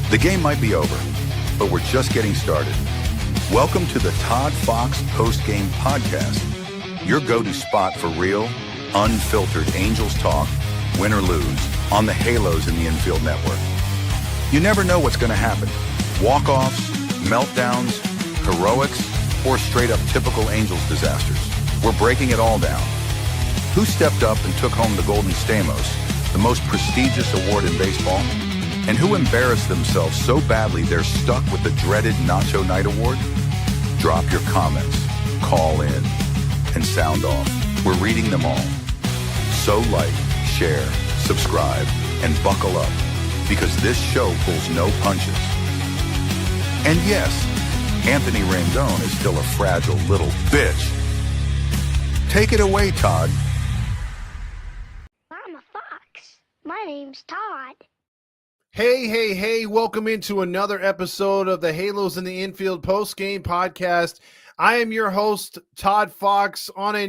The game might be over, but we're just getting started. Welcome to the Todd Fox Post-Game Podcast, your go-to spot for real, unfiltered Angels talk, win or lose, on the Halos in the Infield Network. You never know what's going to happen. Walk-offs, meltdowns, heroics, or straight-up typical Angels disasters. We're breaking it all down. Who stepped up and took home the Golden Stamos, the most prestigious award in baseball? And who embarrassed themselves so badly they're stuck with the dreaded Nacho Night Award? Drop your comments, call in, and sound off. We're reading them all. So like, share, subscribe, and buckle up, because this show pulls no punches. And yes, Anthony Rendon is still a fragile little bitch. Take it away, Todd. I'm a fox. My name's Todd. Hey, welcome into another episode of the Halos in the Infield Post-Game Podcast. I am your host, Todd Fox, on a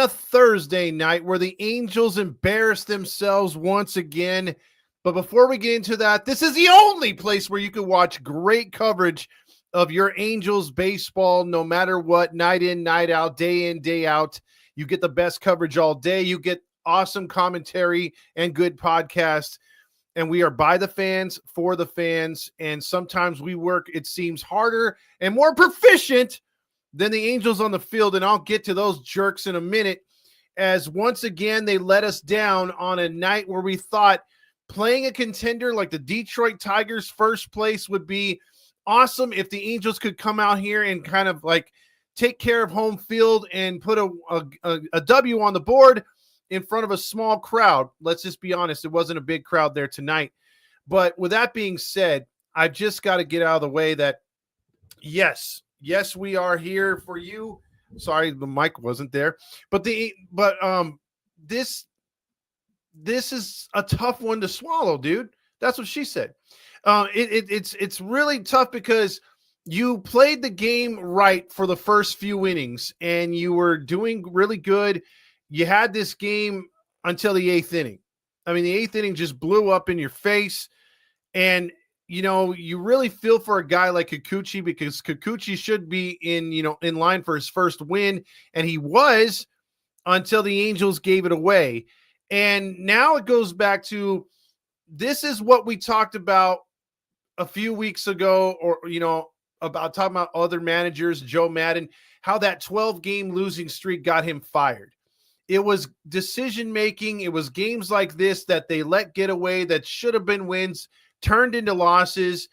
Thursday night where the Angels embarrassed themselves once again. But before we get into that, this is the only place where you can watch great coverage of your Angels baseball, no matter what, night in, night out, day in, day out. You get the best coverage all day. You get awesome commentary and good podcasts. And we are by the fans, for the fans, and sometimes we work, it seems, harder and more proficient than the Angels on the field, and I'll get to those jerks in a minute, as once again they let us down on a night where we thought playing a contender like the Detroit Tigers first place would be awesome if the Angels could come out here and kind of like take care of home field and put a W on the board in front of a small crowd. Let's just be honest, it wasn't a big crowd there tonight. But with that being said, I've just got to get out of the way that yes, we are here for you. Sorry, the mic wasn't there. But this is a tough one to swallow, dude. That's what she said. It's really tough because you played the game right for the first few innings and you were doing really good. You had this game until the eighth inning. I mean, the eighth inning just blew up in your face. And, you know, you really feel for a guy like Kikuchi, because Kikuchi should be in line for his first win. And he was, until the Angels gave it away. And now it goes back to, this is what we talked about a few weeks ago, or, about talking about other managers, Joe Madden, how that 12-game losing streak got him fired. It was decision-making. It was games like this that they let get away that should have been wins, turned into losses,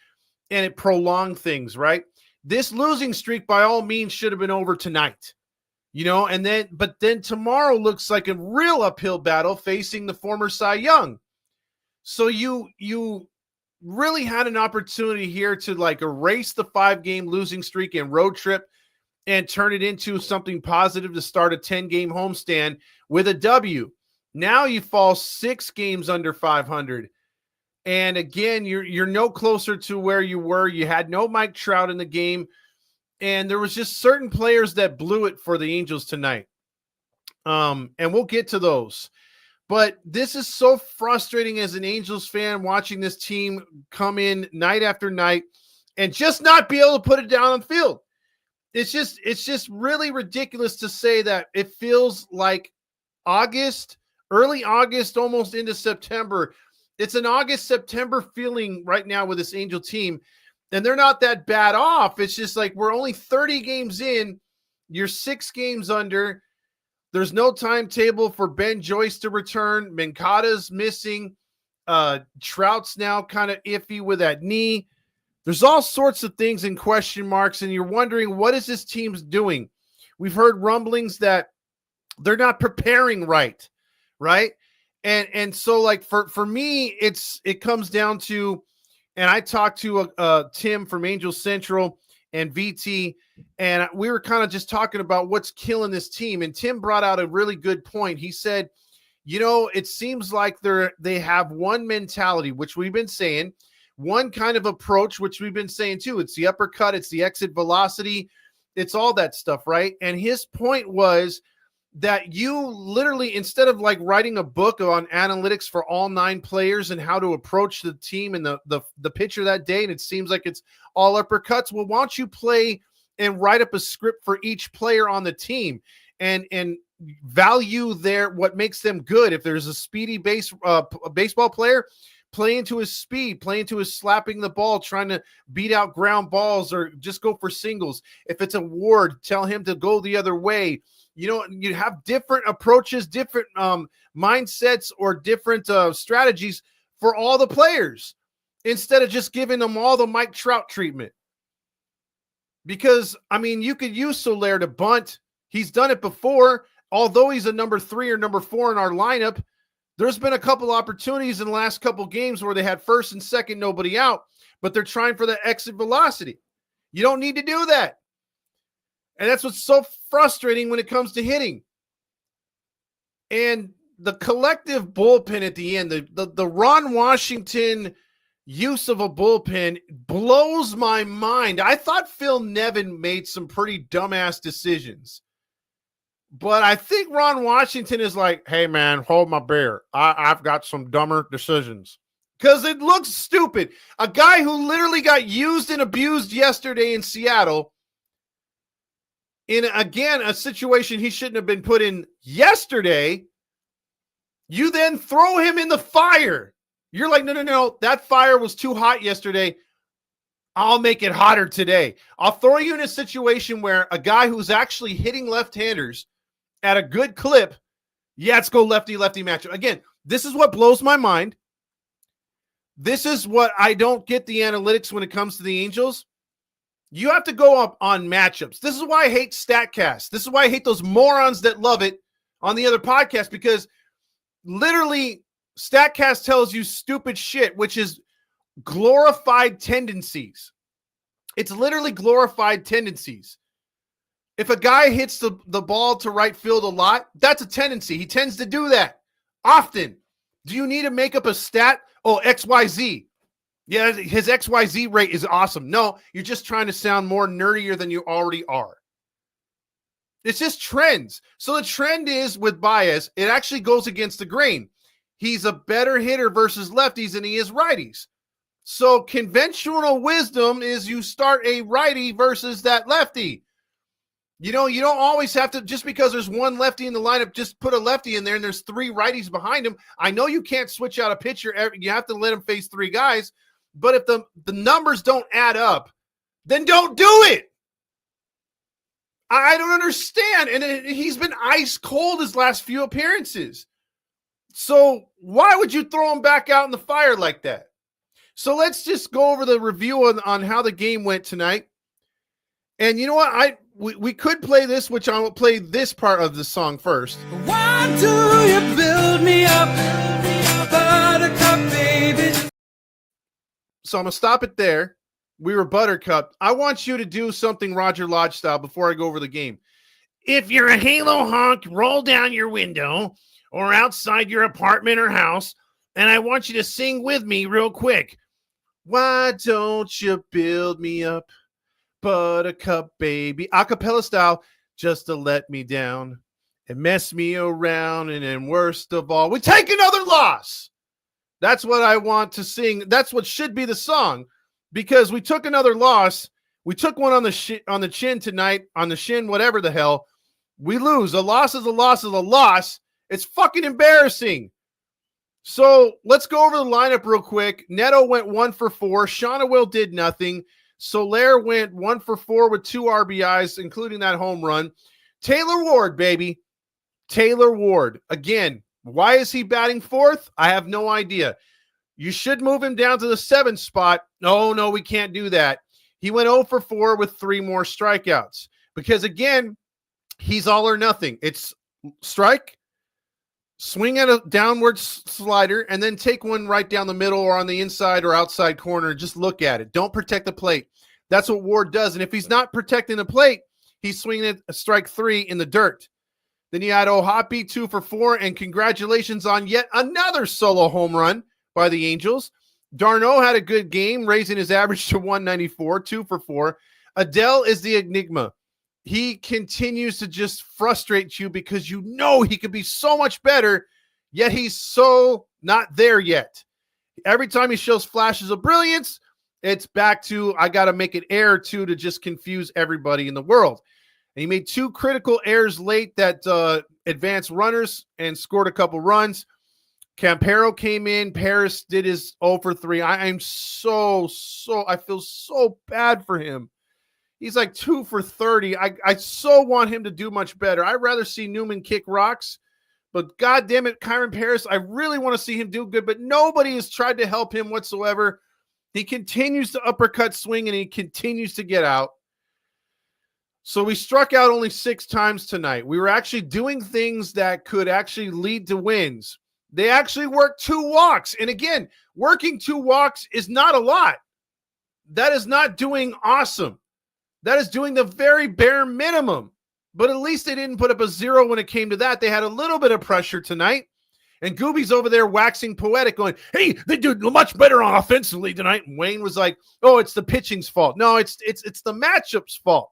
and it prolonged things, right? This losing streak, by all means, should have been over tonight, but then tomorrow looks like a real uphill battle facing the former Cy Young. So you really had an opportunity here to like erase the 5-game losing streak and road trip and turn it into something positive to start a 10-game homestand with a W. Now you fall 6 games under 500. And again, you're no closer to where you were. You had no Mike Trout in the game. And there was just certain players that blew it for the Angels tonight. And we'll get to those. But this is so frustrating as an Angels fan, watching this team come in night after night and just not be able to put it down on the field. It's just really ridiculous to say that it feels like August, early August, almost into September. It's an August-September feeling right now with this Angel team, and they're not that bad off. It's just like we're only 30 games in. You're 6 games under. There's no timetable for Ben Joyce to return. Mancada's missing. Trout's now kind of iffy with that knee. There's all sorts of things in question marks, and you're wondering, what is this team's doing? We've heard rumblings that they're not preparing right? And so, like, for me, it comes down to, and I talked to Tim from Angel Central and VT, and we were kind of just talking about what's killing this team, and Tim brought out a really good point. He said, it seems like they have one mentality, which we've been saying, one kind of approach, which we've been saying too. It's the uppercut, it's the exit velocity, it's all that stuff, right? And his point was that you literally, instead of like writing a book on analytics for all 9 players and how to approach the team and the pitcher that day, and it seems like it's all uppercuts, well, why don't you play and write up a script for each player on the team and value what makes them good. If there's a speedy baseball player, play into his speed, play into his slapping the ball, trying to beat out ground balls or just go for singles. If it's a Ward, tell him to go the other way. You have different approaches, different mindsets, or different strategies for all the players instead of just giving them all the Mike Trout treatment. Because, I mean, you could use Soler to bunt. He's done it before. Although he's a number 3 or number 4 in our lineup, there's been a couple opportunities in the last couple games where they had first and second, nobody out, but they're trying for the exit velocity. You don't need to do that. And that's what's so frustrating when it comes to hitting. And the collective bullpen at the end, the Ron Washington use of a bullpen blows my mind. I thought Phil Nevin made some pretty dumbass decisions. But I think Ron Washington is like, hey, man, hold my beer. I've got some dumber decisions. Because it looks stupid. A guy who literally got used and abused yesterday in Seattle, in, again, a situation he shouldn't have been put in yesterday, you then throw him in the fire. You're like, no, that fire was too hot yesterday. I'll make it hotter today. I'll throw you in a situation where a guy who's actually hitting left-handers at a good clip, let's go lefty-lefty matchup. Again, this is what blows my mind. This is what I don't get the analytics when it comes to the Angels. You have to go up on matchups. This is why I hate StatCast. This is why I hate those morons that love it on the other podcast, because literally StatCast tells you stupid shit, which is glorified tendencies. It's literally glorified tendencies. If a guy hits the ball to right field a lot, that's a tendency. He tends to do that often. Do you need to make up a stat? Oh, XYZ. Yeah, his XYZ rate is awesome. No, you're just trying to sound more nerdier than you already are. It's just trends. So the trend is with Baez, it actually goes against the grain. He's a better hitter versus lefties than he is righties. So conventional wisdom is you start a righty versus that lefty. You don't always have to, just because there's one lefty in the lineup, just put a lefty in there and there's 3 righties behind him. I know you can't switch out a pitcher. You have to let him face 3 guys. But if the numbers don't add up, then don't do it. I don't understand. And he's been ice cold his last few appearances. So why would you throw him back out in the fire like that? So let's just go over the review on how the game went tonight. And you know what? We could play this, which I will play this part of the song first. Why do you build me up, buttercup, baby? So I'm going to stop it there. We were Buttercup. I want you to do something Roger Lodge style before I go over the game. If you're a Halo honk, roll down your window or outside your apartment or house, and I want you to sing with me real quick. Why don't you build me up, Buttercup, baby? Acapella style, just to let me down and mess me around, and then worst of all, we take another loss. That's what I want to sing. That's what should be the song, because we took another loss. We took one on the chin tonight, on the shin, whatever the hell. We lose. A loss is a loss is a loss. It's fucking embarrassing. So let's go over the lineup real quick. Neto went 1 for 4. Shauna Will did nothing. Soler went 1 for 4 with 2 RBIs, including that home run. Taylor Ward, baby. Taylor Ward. Again, why is he batting 4th? I have no idea. You should move him down to the 7th spot. No, we can't do that. He went 0 for 4 with 3 more strikeouts. Because, again, he's all or nothing. It's strike, swing at a downward slider, and then take one right down the middle or on the inside or outside corner and just look at it. Don't protect the plate. That's what Ward does. And if he's not protecting the plate, he's swinging at a strike 3 in the dirt. Then you had O'Hoppe 2 for 4, and congratulations on yet another solo home run by the Angels. Darno had a good game, raising his average to 194, 2 for 4. Adele is the enigma. he continues to just frustrate you because you know he could be so much better, yet he's so not there yet. Every time he shows flashes of brilliance, it's back to, I got to make an error or two to just confuse everybody in the world. And he made 2 critical errors late that advanced runners and scored a couple runs. Campero came in. Paris did his 0 for 3. I feel so bad for him. He's like 2 for 30. I so want him to do much better. I'd rather see Newman kick rocks, but God damn it, Kyron Paris, I really want to see him do good, but nobody has tried to help him whatsoever. He continues to uppercut swing and he continues to get out. So we struck out only 6 times tonight. We were actually doing things that could actually lead to wins. They actually worked 2 walks. And again, working 2 walks is not a lot. That is not doing awesome. That is doing the very bare minimum. But at least they didn't put up a 0 when it came to that. They had a little bit of pressure tonight. And Gooby's over there waxing poetic going, hey, they did much better on offensively tonight. And Wayne was like, oh, it's the pitching's fault. No, it's the matchup's fault.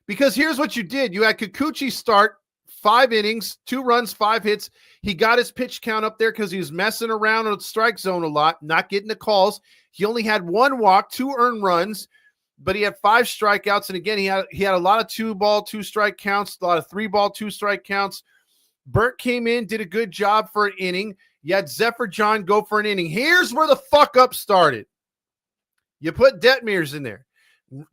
Because here's what you did. You had Kikuchi start 5 innings, 2 runs, 5 hits. He got his pitch count up there because he was messing around in the strike zone a lot, not getting the calls. He only had 1 walk, 2 earned runs, but he had 5 strikeouts. And again, he had a lot of 2-ball, 2-strike counts, a lot of 3-ball, 2-strike counts. Burt came in, did a good job for an inning. You had Zephyr John go for an inning. Here's where the fuck up started. You put Detmers in there.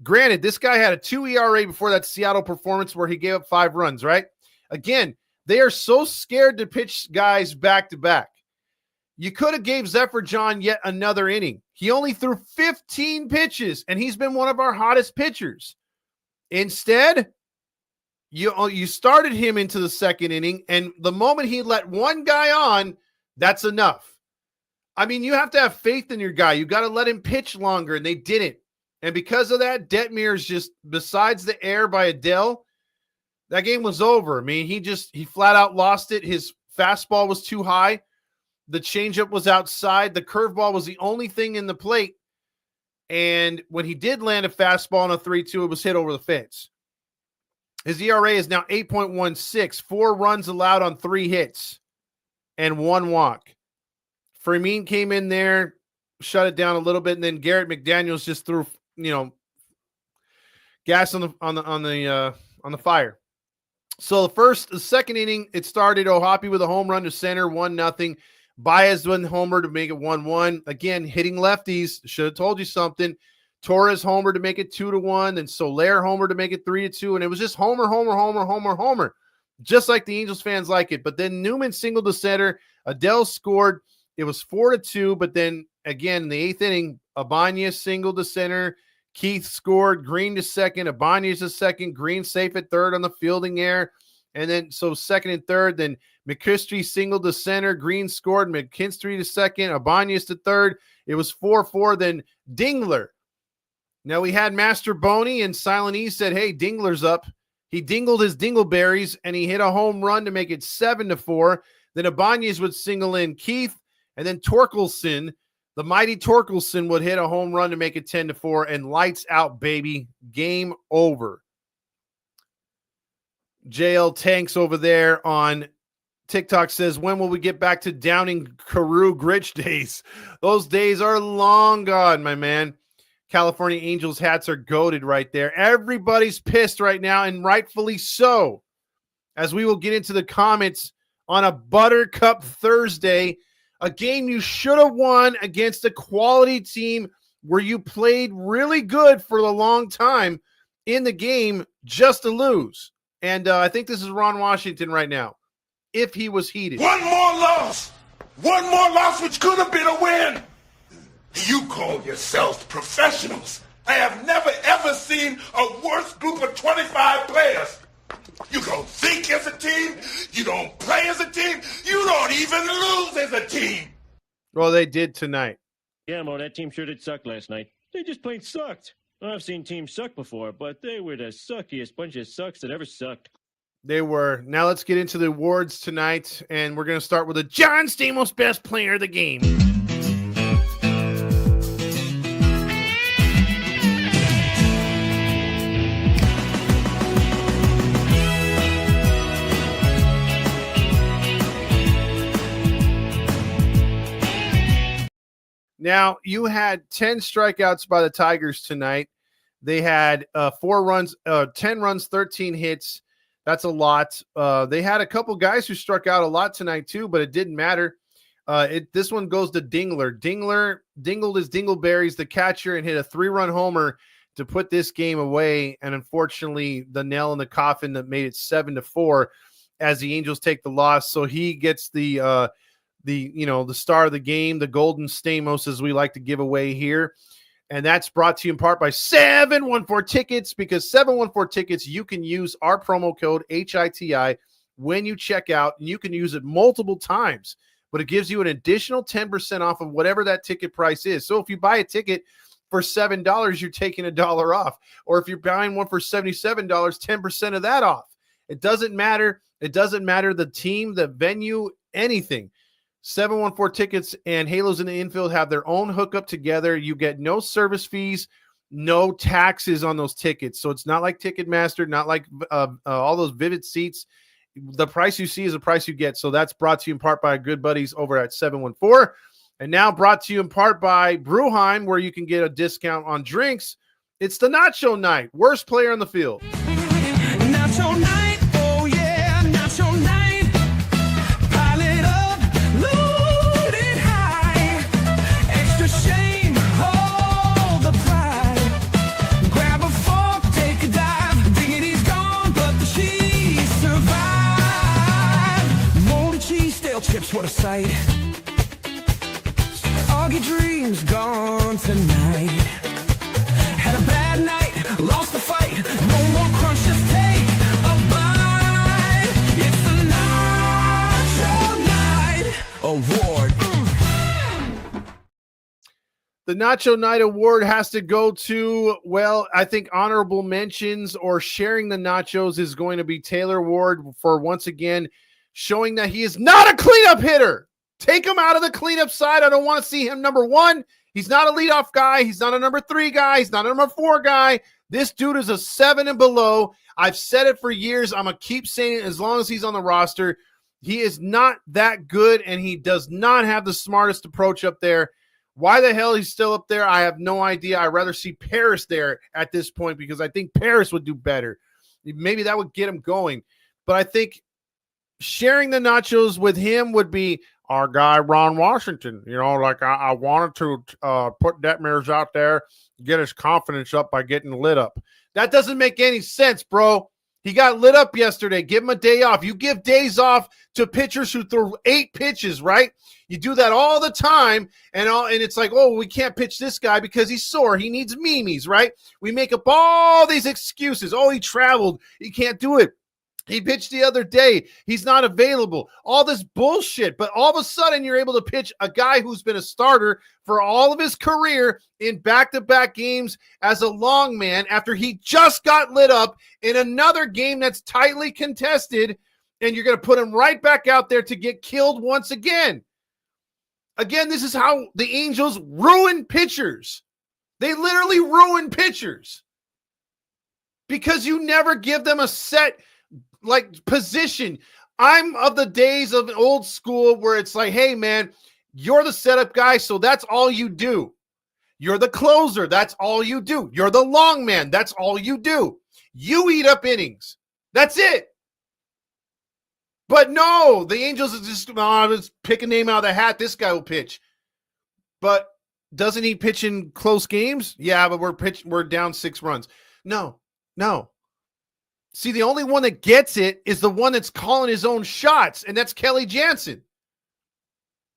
Granted, this guy had a 2 ERA before that Seattle performance where he gave up 5 runs, right? Again, they are so scared to pitch guys back-to-back. You could have gave Zephyr John yet another inning. He only threw 15 pitches, and he's been one of our hottest pitchers. Instead, you started him into the 2nd inning, and the moment he let 1 guy on, that's enough. I mean, you have to have faith in your guy. You got to let him pitch longer, and they didn't. And because of that, Detmers just, besides the error by Adele, that game was over. I mean, he flat out lost it. His fastball was too high. The changeup was outside. The curveball was the only thing in the plate. And when he did land a fastball on a 3-2, it was hit over the fence. His ERA is now 8.16, 4 runs allowed on 3 hits and 1 walk. Fermin came in there, shut it down a little bit, and then Garrett McDaniels just threw, gas on the fire. So the 2nd inning, it started Ohapi with a home run to center, 1-0. Baez went homer to make it 1-1. Again, hitting lefties. Should have told you something. Torres homer to make it 2-1. Then Soler homer to make it 3-2. And it was just homer. Just like the Angels fans like it. But then Newman singled to center. Adele scored. It was 4-2. But then again, in the 8th inning, Ibanez singled to center. Keith scored. Green to second. Ibanez to second. Green safe at third on the fielding error. And then, so 2nd and 3rd, then McKinstry singled to center. Green scored. McKinstry to second. Ibanez to 3rd. It was 4-4. Then Dingler. Now we had Master Boney, and Silent E said, hey, Dingler's up. He dingled his dingleberries, and he hit a home run to make it 7-4. Then Ibanez would single in Keith, and then Torkelson, the mighty Torkelson, would hit a home run to make it 10-4, and lights out, baby. Game over. JL Tanks over there on TikTok says, when will we get back to Downing Carew Gritch days? Those days are long gone, my man. California Angels hats are goated right there. Everybody's pissed right now, and rightfully so, as we will get into the comments on a Buttercup Thursday, a game you should have won against a quality team where you played really good for a long time in the game just to lose. And I think this is Ron Washington right now, if he was heated. One more loss, which could have been a win. You call yourselves professionals. I have never, ever seen a worse group of 25 players. You don't think as a team. You don't play as a team. You don't even lose as a team. Well, they did tonight. Yeah, Mo, that team sure did suck last night. They just plain sucked. I've seen teams suck before, but they were the suckiest bunch of sucks that ever sucked. They were. Now let's get into the awards tonight, and we're going to start with the John Stamos Best Player of the Game. Now, you had 10 strikeouts by the Tigers tonight. They had 4 runs, 10 runs, 13 hits. That's a lot. They had a couple guys who struck out a lot tonight too, but it didn't matter. This one goes to Dingler. Dingler dingled his dingleberries, the catcher, and hit a 3-run homer to put this game away. And unfortunately, the nail in the coffin that made it 7-4 as the Angels take the loss. So he gets the star of the game, the golden Stamos, as we like to give away here. And that's brought to you in part by 714 Tickets, because 714 Tickets, you can use our promo code HITI when you check out, and you can use it multiple times, but it gives you an additional 10% off of whatever that ticket price is. So if you buy a ticket for $7, you're taking $1 off. Or if you're buying one for $77, 10% of that off. It doesn't matter. It doesn't matter the team, the venue, anything. 714 Tickets and Halos in the Infield have their own hookup together. You get no service fees, no taxes on those tickets. So it's not like Ticketmaster, not like all those Vivid Seats. The price you see is the price you get. So that's brought to you in part by our good buddies over at 714. And now brought to you in part by Brewheim, where you can get a discount on drinks. It's the Nacho Night. Worst player on the field. Nacho night, oh yeah, nacho night. Pile it up, load it high. Extra shame, hold the pride. Grab a fork, take a dive. Dignity's gone, but the cheese survived. Moldy cheese, stale chips, what a sight. All your dreams gone tonight. Had a bad night, lost the fight. No more crunch, just take a bite. It's the Nacho Night Award. The Nacho Night Award has to go to, well, I think honorable mentions or sharing the nachos is going to be Taylor Ward for once again showing that he is not a cleanup hitter. Take him out of the cleanup side. I don't want to see him number 1. He's not a leadoff guy. He's not a number 3 guy. He's not a number 4 guy. This dude is a 7 and below. I've said it for years. I'm going to keep saying it as long as he's on the roster. He is not that good, and he does not have the smartest approach up there. Why the hell he's still up there, I have no idea. I'd rather see Paris there at this point because I think Paris would do better. Maybe that would get him going. But I think sharing the nachos with him would be our guy, Ron Washington. You know, like I wanted to put Detmers out there, get his confidence up by getting lit up. That doesn't make any sense, bro. He got lit up yesterday. Give him a day off. You give days off to pitchers who throw 8 pitches, right? You do that all the time, and it's like, oh, we can't pitch this guy because he's sore. He needs memes, right? We make up all these excuses. Oh, he traveled. He can't do it. He pitched the other day. He's not available. All this bullshit. But all of a sudden, you're able to pitch a guy who's been a starter for all of his career in back-to-back games as a long man after he just got lit up in another game that's tightly contested, and you're going to put him right back out there to get killed once again. Again, this is how the Angels ruin pitchers. They literally ruin pitchers because you never give them a set position. I'm of the days of old school where it's like, hey man, you're the setup guy, so that's all you do. You're the closer, that's all you do. You're the long man, that's all you do. You eat up innings. That's it. But no, the Angels is just, let's pick a name out of the hat. This guy will pitch. But doesn't he pitch in close games? Yeah, but we're down 6 runs. No. See, the only one that gets it is the one that's calling his own shots, and that's Kelly Jansen.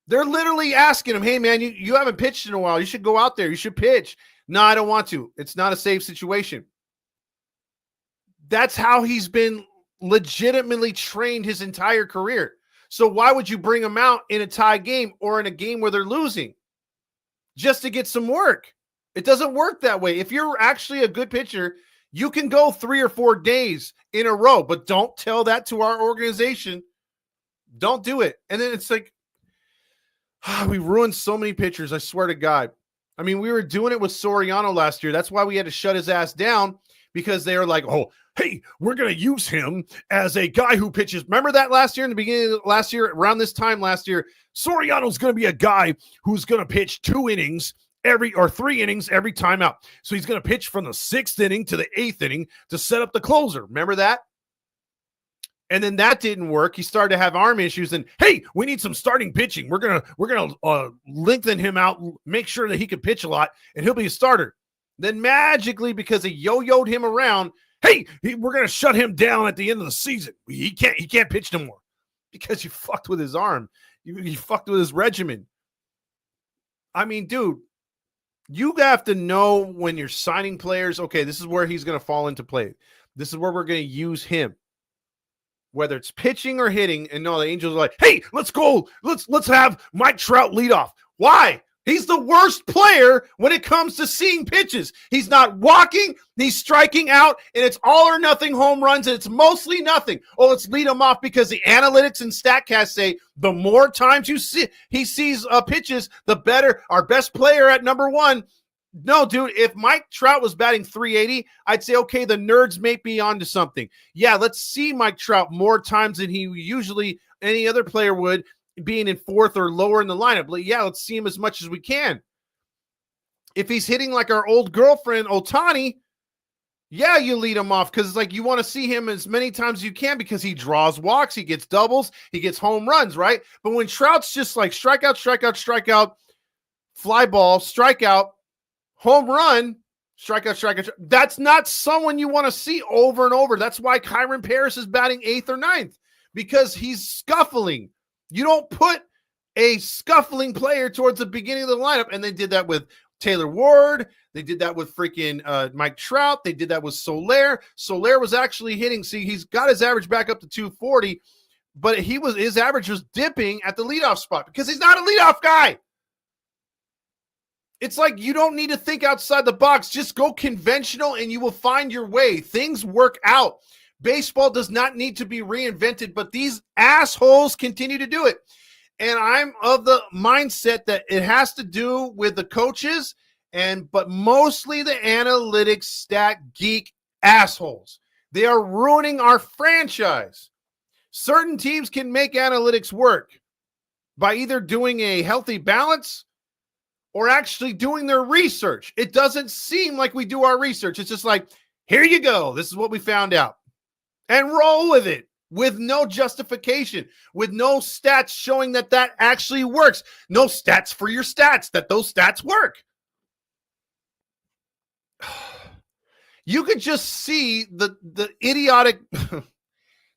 They're literally asking him, hey, man, you haven't pitched in a while. You should go out there. You should pitch. No, I don't want to. It's not a safe situation. That's how he's been legitimately trained his entire career. So why would you bring him out in a tie game or in a game where they're losing just to get some work? It doesn't work that way. If you're actually a good pitcher, you can go 3 or 4 days in a row, but don't tell that to our organization. Don't do it. And then it's like, we ruined so many pitchers, I swear to God. I mean, we were doing it with Soriano last year. That's why we had to shut his ass down, because they were like, oh, hey, we're going to use him as a guy who pitches. Remember that last year, in the beginning of last year, around this time last year, Soriano's going to be a guy who's going to pitch 3 innings every time out. So he's going to pitch from the 6th inning to the 8th inning to set up the closer. Remember that? And then that didn't work. He started to have arm issues. And hey, we need some starting pitching. We're gonna lengthen him out, make sure that he can pitch a lot, and he'll be a starter. Then magically, because they yo-yoed him around, hey, we're gonna shut him down at the end of the season. He can't pitch no more because you fucked with his arm. You fucked with his regimen. I mean, dude, you have to know when you're signing players. Okay, this is where he's gonna fall into play. This is where we're gonna use him. Whether it's pitching or hitting, and no, the Angels are like, hey, let's go. Let's have Mike Trout lead off. Why? He's the worst player when it comes to seeing pitches. He's not walking, he's striking out, and it's all or nothing home runs, and it's mostly nothing. Oh, let's lead him off because the analytics and StatCast say the more times he sees pitches, the better. Our best player at number 1. No, dude, if Mike Trout was batting 380, I'd say, okay, the nerds may be onto something. Yeah, let's see Mike Trout more times than he usually any other player would, being in 4th or lower in the lineup. But yeah, let's see him as much as we can. If he's hitting like our old girlfriend, Ohtani, yeah, you lead him off because it's like you want to see him as many times as you can because he draws walks, he gets doubles, he gets home runs, right? But when Trout's just like strikeout, fly ball, strikeout, home run, strikeout. That's not someone you want to see over and over. That's why Kyron Paris is batting 8th or 9th, because he's scuffling. You don't put a scuffling player towards the beginning of the lineup. And they did that with Taylor Ward. They did that with freaking Mike Trout. They did that with Soler. Soler was actually hitting. See, he's got his average back up to 240, but his average was dipping at the leadoff spot because he's not a leadoff guy. It's like you don't need to think outside the box. Just go conventional and you will find your way. Things work out. Baseball does not need to be reinvented, but these assholes continue to do it. And I'm of the mindset that it has to do with the coaches, but mostly the analytics stat geek assholes. They are ruining our franchise. Certain teams can make analytics work by either doing a healthy balance or actually doing their research. It doesn't seem like we do our research. It's just like, here you go. This is what we found out. And roll with it with no justification, with no stats showing that actually works. No stats for your stats, that those stats work. You could just see the idiotic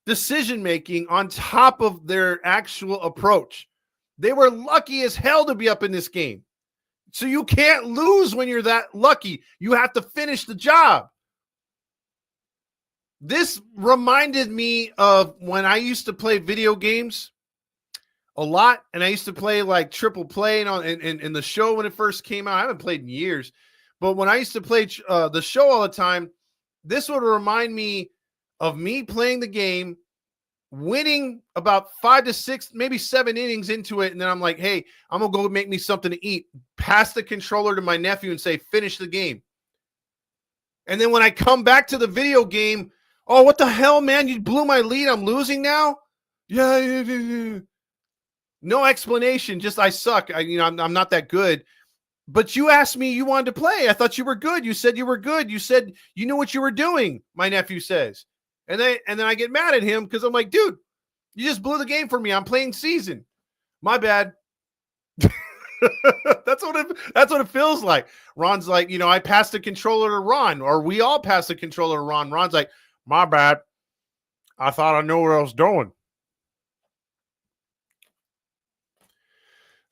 decision-making on top of their actual approach. They were lucky as hell to be up in this game. So you can't lose when you're that lucky. You have to finish the job. This reminded me of when I used to play video games a lot, and I used to play like triple play in the show when it first came out. I haven't played in years, but when I used to play the show all the time, this would remind me of me playing the game, winning about 5 to 6, maybe 7 innings into it. And then I'm like, hey, I'm going to go make me something to eat. Pass the controller to my nephew and say, finish the game. And then when I come back to the video game, oh, what the hell, man? You blew my lead. I'm losing now? Yeah. No explanation. Just I suck. I'm not that good. But you asked me you wanted to play. I thought you were good. You said you were good. You said you knew what you were doing, my nephew says. And then I get mad at him because I'm like, dude, you just blew the game for me. I'm playing season. My bad. That's what it feels like. Ron's like, I passed the controller to Ron, or we all passed the controller to Ron. Ron's like, my bad. I thought I knew what I was doing.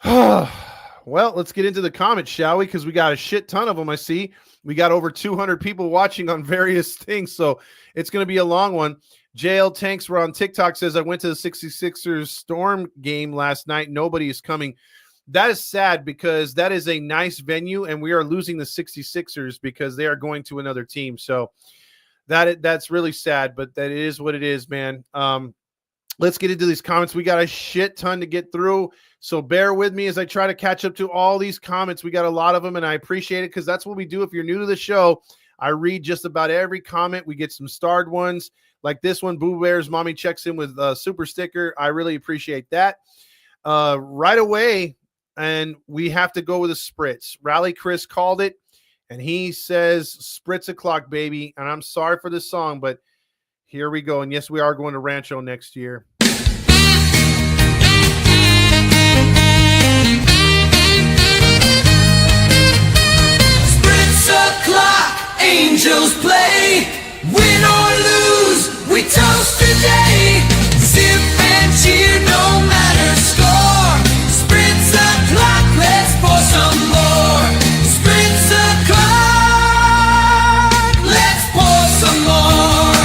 Well, let's get into the comments, shall we? Because we got a shit ton of them, I see. We got over 200 people watching on various things, so it's going to be a long one. JL Tanks were on TikTok says, I went to the 66ers Storm game last night. Nobody is coming. That is sad because that is a nice venue, and we are losing the 66ers because they are going to another team. So that's really sad, but that is what it is, man. Let's get into these comments. We got a shit ton to get through, so bear with me as I try to catch up to all these comments. We got a lot of them, and I appreciate it because that's what we do. If you're new to the show, I read just about every comment. We get some starred ones like this one. Boo Bears Mommy checks in with a super sticker. I really appreciate that. Right away, and we have to go with a spritz. Rally Chris called it, and he says spritz o'clock, baby. And I'm sorry for this song, but here we go. And yes, we are going to Rancho next year. Spritz o'clock, angels play. Win or lose, we toast today. Sip and cheer, no matter score. Spritz o'clock, let's pour some more. Spritz o'clock, let's pour some more.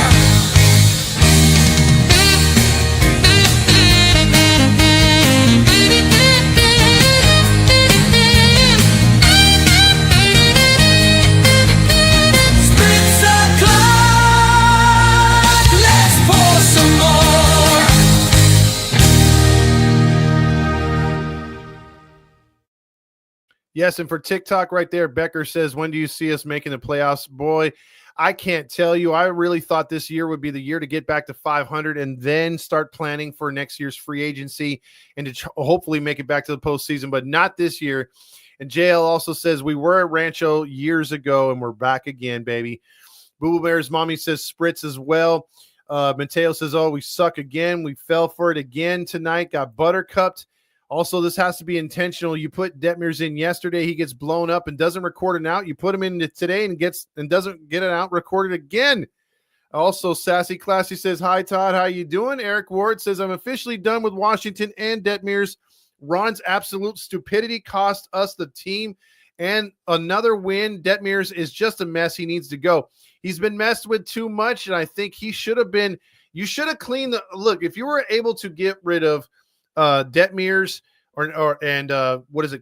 Spritz o'clock, let's pour some more. Yes, and for TikTok right there, Becker says, when do you see us making the playoffs? Boy, I can't tell you. I really thought this year would be the year to get back to 500 and then start planning for next year's free agency and to hopefully make it back to the postseason, but not this year. And JL also says, we were at Rancho years ago and we're back again, baby. Boo Bear's Mommy says spritz as well. Mateo says, oh, we suck again. We fell for it again tonight. Got buttercupped. Also, this has to be intentional. You put Detmers in yesterday, he gets blown up and doesn't record an out. You put him in today and doesn't get an out recorded again. Also, Sassy Classy says, hi, Todd. How you doing? Eric Ward says, I'm officially done with Washington and Detmers. Ron's absolute stupidity cost us the team and another win. Detmers is just a mess. He needs to go. He's been messed with too much, and I think he should have been – you should have cleaned the – look, if you were able to get rid of Detmers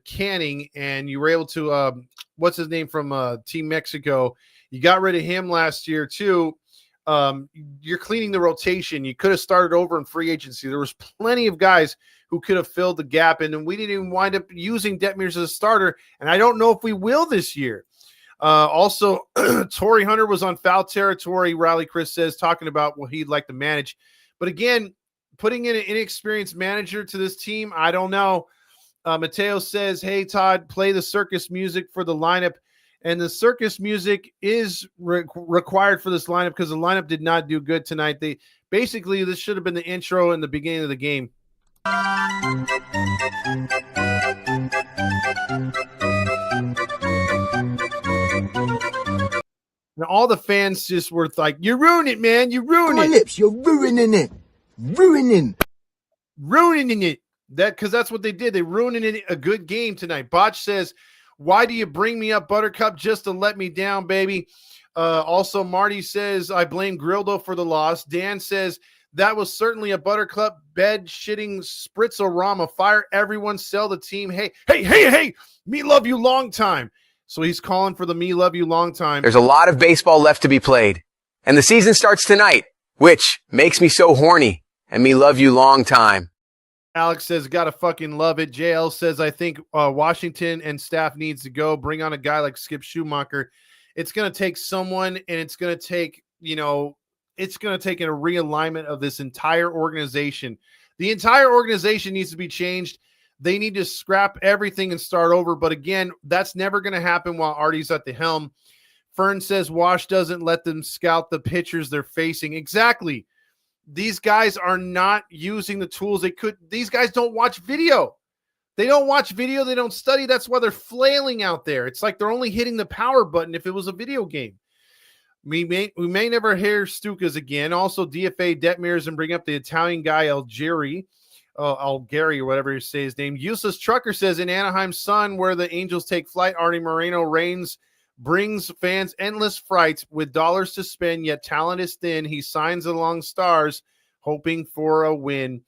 Canning, and you were able to what's his name from Team Mexico, you got rid of him last year too. You're cleaning the rotation. You could have started over in free agency. There was plenty of guys who could have filled the gap, and we didn't even wind up using Detmers as a starter, and I don't know if we will this year. Also, Torrey Hunter was on foul territory, Riley Chris says, talking about what he'd like to manage. But again, putting in an inexperienced manager to this team, I don't know. Mateo says, hey, Todd, play the circus music for the lineup. And the circus music is required for this lineup because the lineup did not do good tonight. Basically, this should have been the intro in the beginning of the game. Now, all the fans just were like, you ruined it, man. You ruined it. Lips, you're ruining it. Ruining it. Because that's what they did. They ruined it, a good game tonight. Botch says, why do you bring me up, Buttercup, just to let me down, baby? Also, Marty says, I blame Grildo for the loss. Dan says, that was certainly a Buttercup bed-shitting spritzorama. Fire everyone, sell the team. Hey, me love you long time. So he's calling for the me love you long time. There's a lot of baseball left to be played. And the season starts tonight, which makes me so horny. And me love you long time. Alex says, gotta fucking love it. JL says, I think Washington and staff needs to go. Bring on a guy like Skip Schumacher. It's going to take someone, and it's going to take, it's going to take a realignment of this entire organization. The entire organization needs to be changed. They need to scrap everything and start over. But again, that's never going to happen while Artie's at the helm. Fern says, Wash doesn't let them scout the pitchers they're facing. Exactly. These guys are not using the tools they could. These guys don't watch video. They don't watch video. They don't study. That's why they're flailing out there. It's like they're only hitting the power button if it was a video game. We may never hear Stukas again. Also, DFA Detmers and bring up the Italian guy, Algeri, or whatever you say his name. Useless Trucker says, in Anaheim Sun, where the Angels take flight, Artie Moreno brings fans endless frights with dollars to spend, yet talent is thin. He signs along stars, hoping for a win.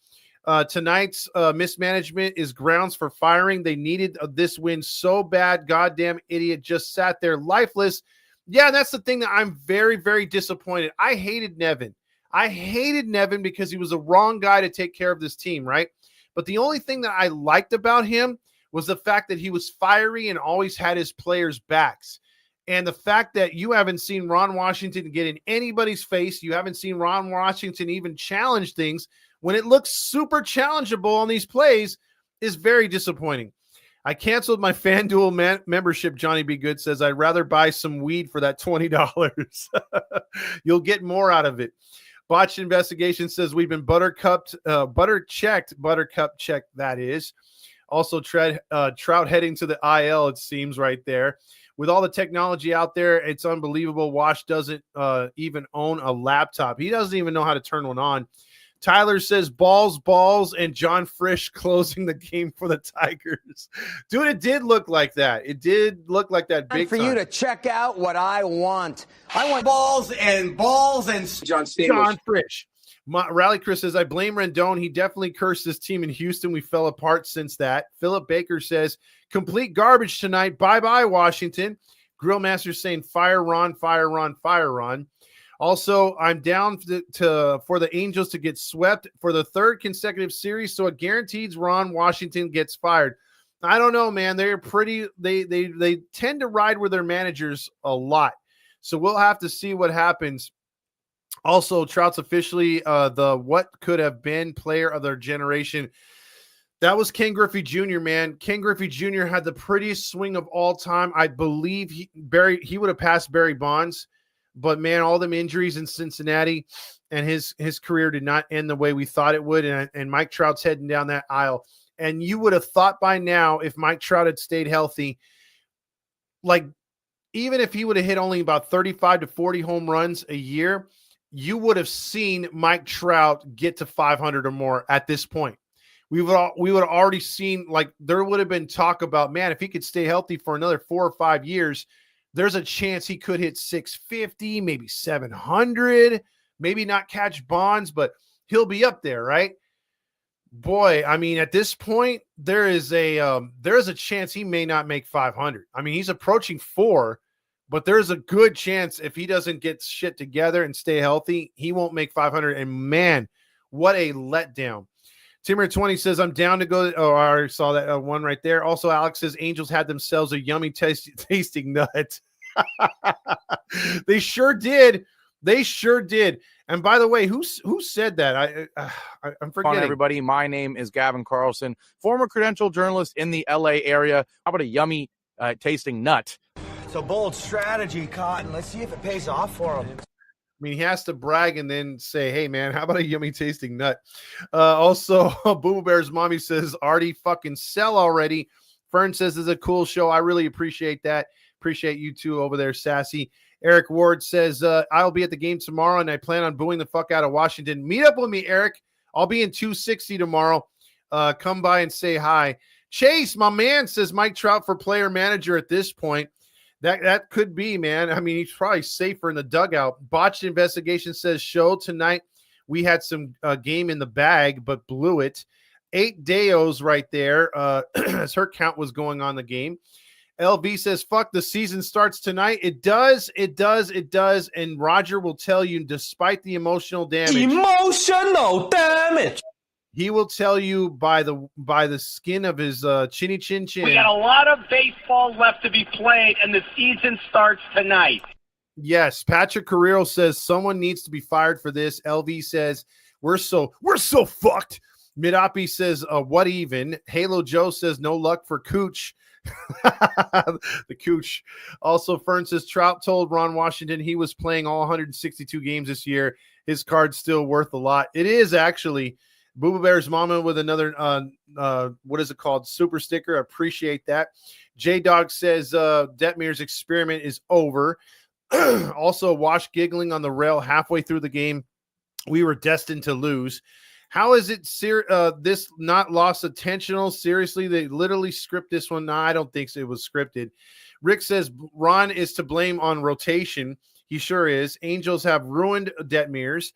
Tonight's mismanagement is grounds for firing. They needed this win so bad. Goddamn idiot just sat there lifeless. Yeah, that's the thing that I'm very, very disappointed. I hated Nevin. Because he was the wrong guy to take care of this team, right? But the only thing that I liked about him was the fact that he was fiery and always had his players' backs. And the fact that you haven't seen Ron Washington get in anybody's face, you haven't seen Ron Washington even challenge things when it looks super challengeable on these plays is very disappointing. I canceled my FanDuel membership, Johnny B. Good says. I'd rather buy some weed for that $20. You'll get more out of it. Botched Investigation says we've been buttercup checked, that is. Also, Trout heading to the IL, it seems, right there. With all the technology out there, it's unbelievable. Wash doesn't even own a laptop. He doesn't even know how to turn one on. Tyler says balls, and John Frisch closing the game for the Tigers. Dude, it did look like that. It did look like that big for time. you to check out what I want. I want balls and John Frisch. Rally Chris says, I blame Rendon. He definitely cursed this team in Houston. We fell apart since that. Philip Baker says, complete garbage tonight. Bye-bye, Washington. Grillmaster saying, fire Ron, fire Ron, fire Ron. Also, I'm down for the Angels to get swept for the third consecutive series, so it guarantees Ron Washington gets fired. I don't know, man. They're pretty. They tend to ride with their managers a lot, so we'll have to see what happens. Also, Trout's officially the what could have been player of their generation. That was Ken Griffey Jr., man. Ken Griffey Jr. had the prettiest swing of all time. I believe he would have passed Barry Bonds. But, man, all them injuries in Cincinnati and his career did not end the way we thought it would. And Mike Trout's heading down that aisle. And you would have thought by now, if Mike Trout had stayed healthy, like even if he would have hit only about 35 to 40 home runs a year, you would have seen Mike Trout get to 500 or more at this point. We would have already seen, like, there would have been talk about, man, if he could stay healthy for another 4 or 5 years, there's a chance he could hit 650, maybe 700, maybe not catch Bonds, but he'll be up there, right? Boy, I mean, at this point, there is a chance he may not make 500. I mean, he's approaching 4, but there's a good chance if he doesn't get shit together and stay healthy, he won't make 500. And man, what a letdown. Timmer 20 says, I'm down to go. Oh, I already saw that one right there. Also, Alex says, Angels had themselves a yummy tasting nut. They sure did. They sure did. And by the way, who said that? I'm forgetting. Everybody, my name is Gavin Carlson, former credential journalist in the LA area. How about a yummy tasting nut? It's a bold strategy, Cotton. Let's see if it pays off for him. I mean, he has to brag and then say, hey, man, how about a yummy tasting nut? Also, Boo Bear's mommy says, Artie, fucking sell already. Fern says, it's a cool show. I really appreciate that. Appreciate you two over there, Sassy. Eric Ward says, I'll be at the game tomorrow, and I plan on booing the fuck out of Washington. Meet up with me, Eric. I'll be in 260 tomorrow. Come by and say hi. Chase, my man, says Mike Trout for player manager at this point. That could be, man. I mean, he's probably safer in the dugout. Botched Investigation says, show tonight. We had some game in the bag, but blew it. 8 Deos right there as her count was going on the game. LV says, fuck, the season starts tonight. It does. And Roger will tell you, despite the emotional damage. He will tell you by the skin of his chinny chin chin. We got a lot of baseball left to be played, and the season starts tonight. Yes, Patrick Carrillo says someone needs to be fired for this. LV says we're so fucked. Midapi says what even. Halo Joe says no luck for Cooch. The Cooch. Also, Fern says Trout told Ron Washington he was playing all 162 games this year. His card's still worth a lot. It is actually. Booba Bear's mama with another, what is it called? Super sticker. I appreciate that. J-Dog says Detmier's experiment is over. Also, Wash giggling on the rail halfway through the game. We were destined to lose. How is it this not lost intentional? Seriously, they literally script this one. No, I don't think it was scripted. Rick says Ron is to blame on rotation. He sure is. Angels have ruined Detmier's.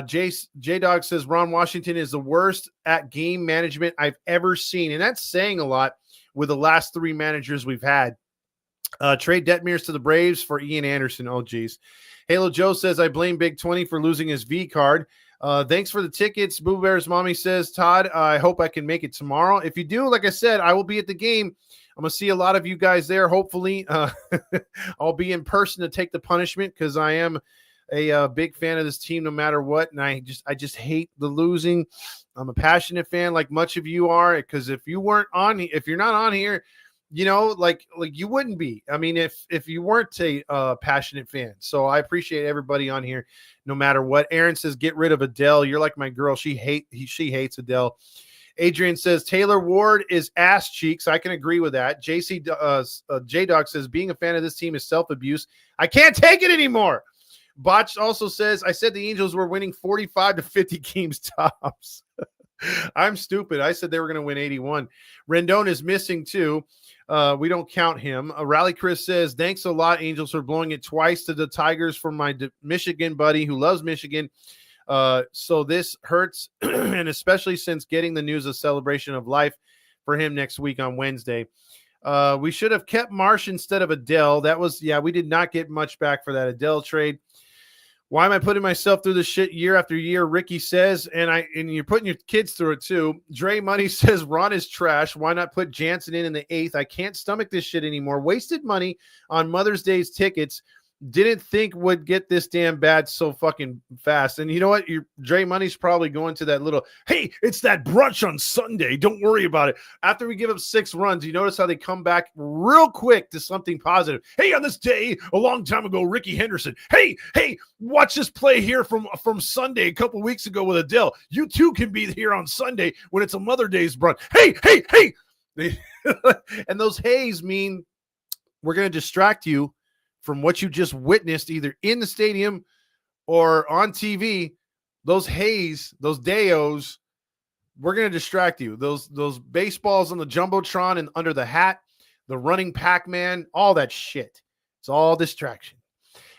J-Dog says Ron Washington is the worst at game management I've ever seen. And that's saying a lot with the last 3 managers we've had. Trade Detmers to the Braves for Ian Anderson. Oh, geez. Halo Joe says, I blame Big 20 for losing his V card. Thanks for the tickets. Boo Bear's mommy says, Todd, I hope I can make it tomorrow. If you do, like I said, I will be at the game. I'm going to see a lot of you guys there. Hopefully, I'll be in person to take the punishment because I am a big fan of this team no matter what. And I just hate the losing. I'm a passionate fan like much of you are, because if you're not on here, like you wouldn't be. I mean, if you weren't a passionate fan. So I appreciate everybody on here no matter what. Aaron says, get rid of Adele. You're like my girl. She hates Adele. Adrian says Taylor Ward is ass cheeks. I can agree with that. J-Dog says being a fan of this team is self-abuse. I can't take it anymore. Botch also says, I said the Angels were winning 45 to 50 games tops. I'm stupid. I said they were going to win 81. Rendon is missing too. We don't count him. Rally Chris says, thanks a lot, Angels, for blowing it twice to the Tigers from my Michigan buddy who loves Michigan. So this hurts, and especially since getting the news of celebration of life for him next week on Wednesday. We should have kept Marsh instead of Adele. We did not get much back for that Adele trade. Why am I putting myself through this shit year after year? Ricky says, and you're putting your kids through it too. Dre Money says Ron is trash. Why not put Jansen in the 8th? I can't stomach this shit anymore. Wasted money on Mother's Day's tickets. Didn't think would get this damn bad so fucking fast. And you know what? Dre Money's probably going to that little, hey, it's that brunch on Sunday. Don't worry about it. After we give up 6 runs, you notice how they come back real quick to something positive. Hey, on this day, a long time ago, Ricky Henderson. Hey, watch this play here from Sunday a couple weeks ago with Adele. You too can be here on Sunday when it's a Mother's Day's brunch. Hey. And those hays mean we're going to distract you from what you just witnessed either in the stadium or on TV. Those hays, those Deos, we're going to distract you. Those baseballs on the Jumbotron and under the hat, the running Pac-Man, all that shit. It's all distraction.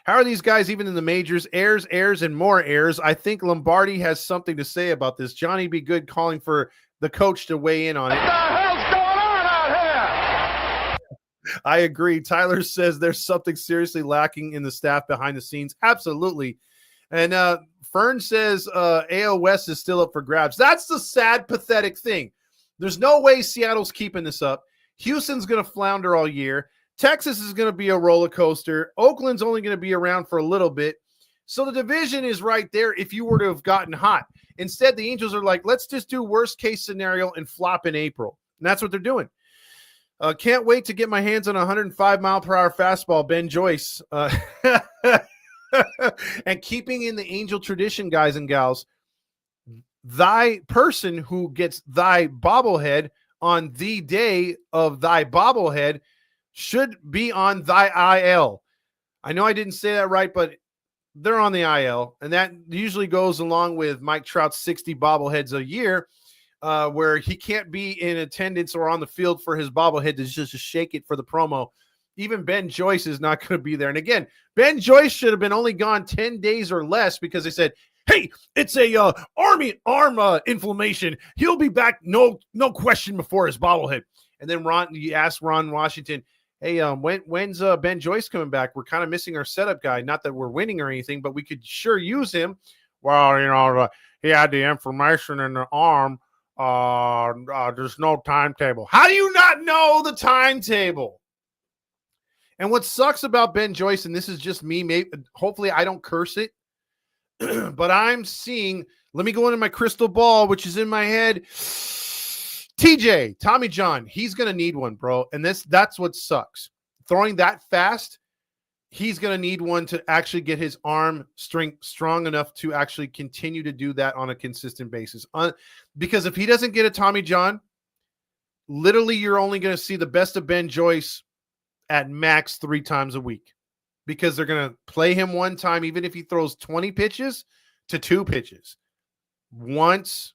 How are these guys even in the majors? Airs, and more airs. I think Lombardi has something to say about this. Johnny Be Good calling for the coach to weigh in on it. What the hell's going on out here? I agree. Tyler says there's something seriously lacking in the staff behind the scenes. Absolutely. And Fern says AL West is still up for grabs. That's the sad, pathetic thing. There's no way Seattle's keeping this up. Houston's going to flounder all year. Texas is going to be a roller coaster. Oakland's only going to be around for a little bit. So the division is right there if you were to have gotten hot. Instead, the Angels are like, let's just do worst case scenario and flop in April. And that's what they're doing. Can't wait to get my hands on a 105-mile-per-hour fastball, Ben Joyce. And keeping in the Angel tradition, guys and gals, thy person who gets thy bobblehead on the day of thy bobblehead should be on thy IL. I know I didn't say that right, but they're on the IL, and that usually goes along with Mike Trout's 60 bobbleheads a year, where he can't be in attendance or on the field for his bobblehead to just shake it for the promo. Even Ben Joyce is not going to be there. And again, Ben Joyce should have been only gone 10 days or less because they said, hey, it's a arm inflammation. He'll be back, no question, before his bobblehead. And then you asked Ron Washington, hey, when's Ben Joyce coming back? We're kind of missing our setup guy. Not that we're winning or anything, but we could sure use him. Well, he had the inflammation in the arm. There's no timetable. How do you not know the timetable? And what sucks about Ben Joyce, and this is just me, maybe hopefully I don't curse it, but I'm seeing, let me go into my crystal ball, which is in my head. TJ, Tommy John, he's going to need one, bro. And that's what sucks. Throwing that fast, he's going to need one to actually get his arm strength strong enough to actually continue to do that on a consistent basis. Because if he doesn't get a Tommy John, literally you're only going to see the best of Ben Joyce at max 3 times a week, because they're going to play him one time, even if he throws 20 pitches to 2 pitches once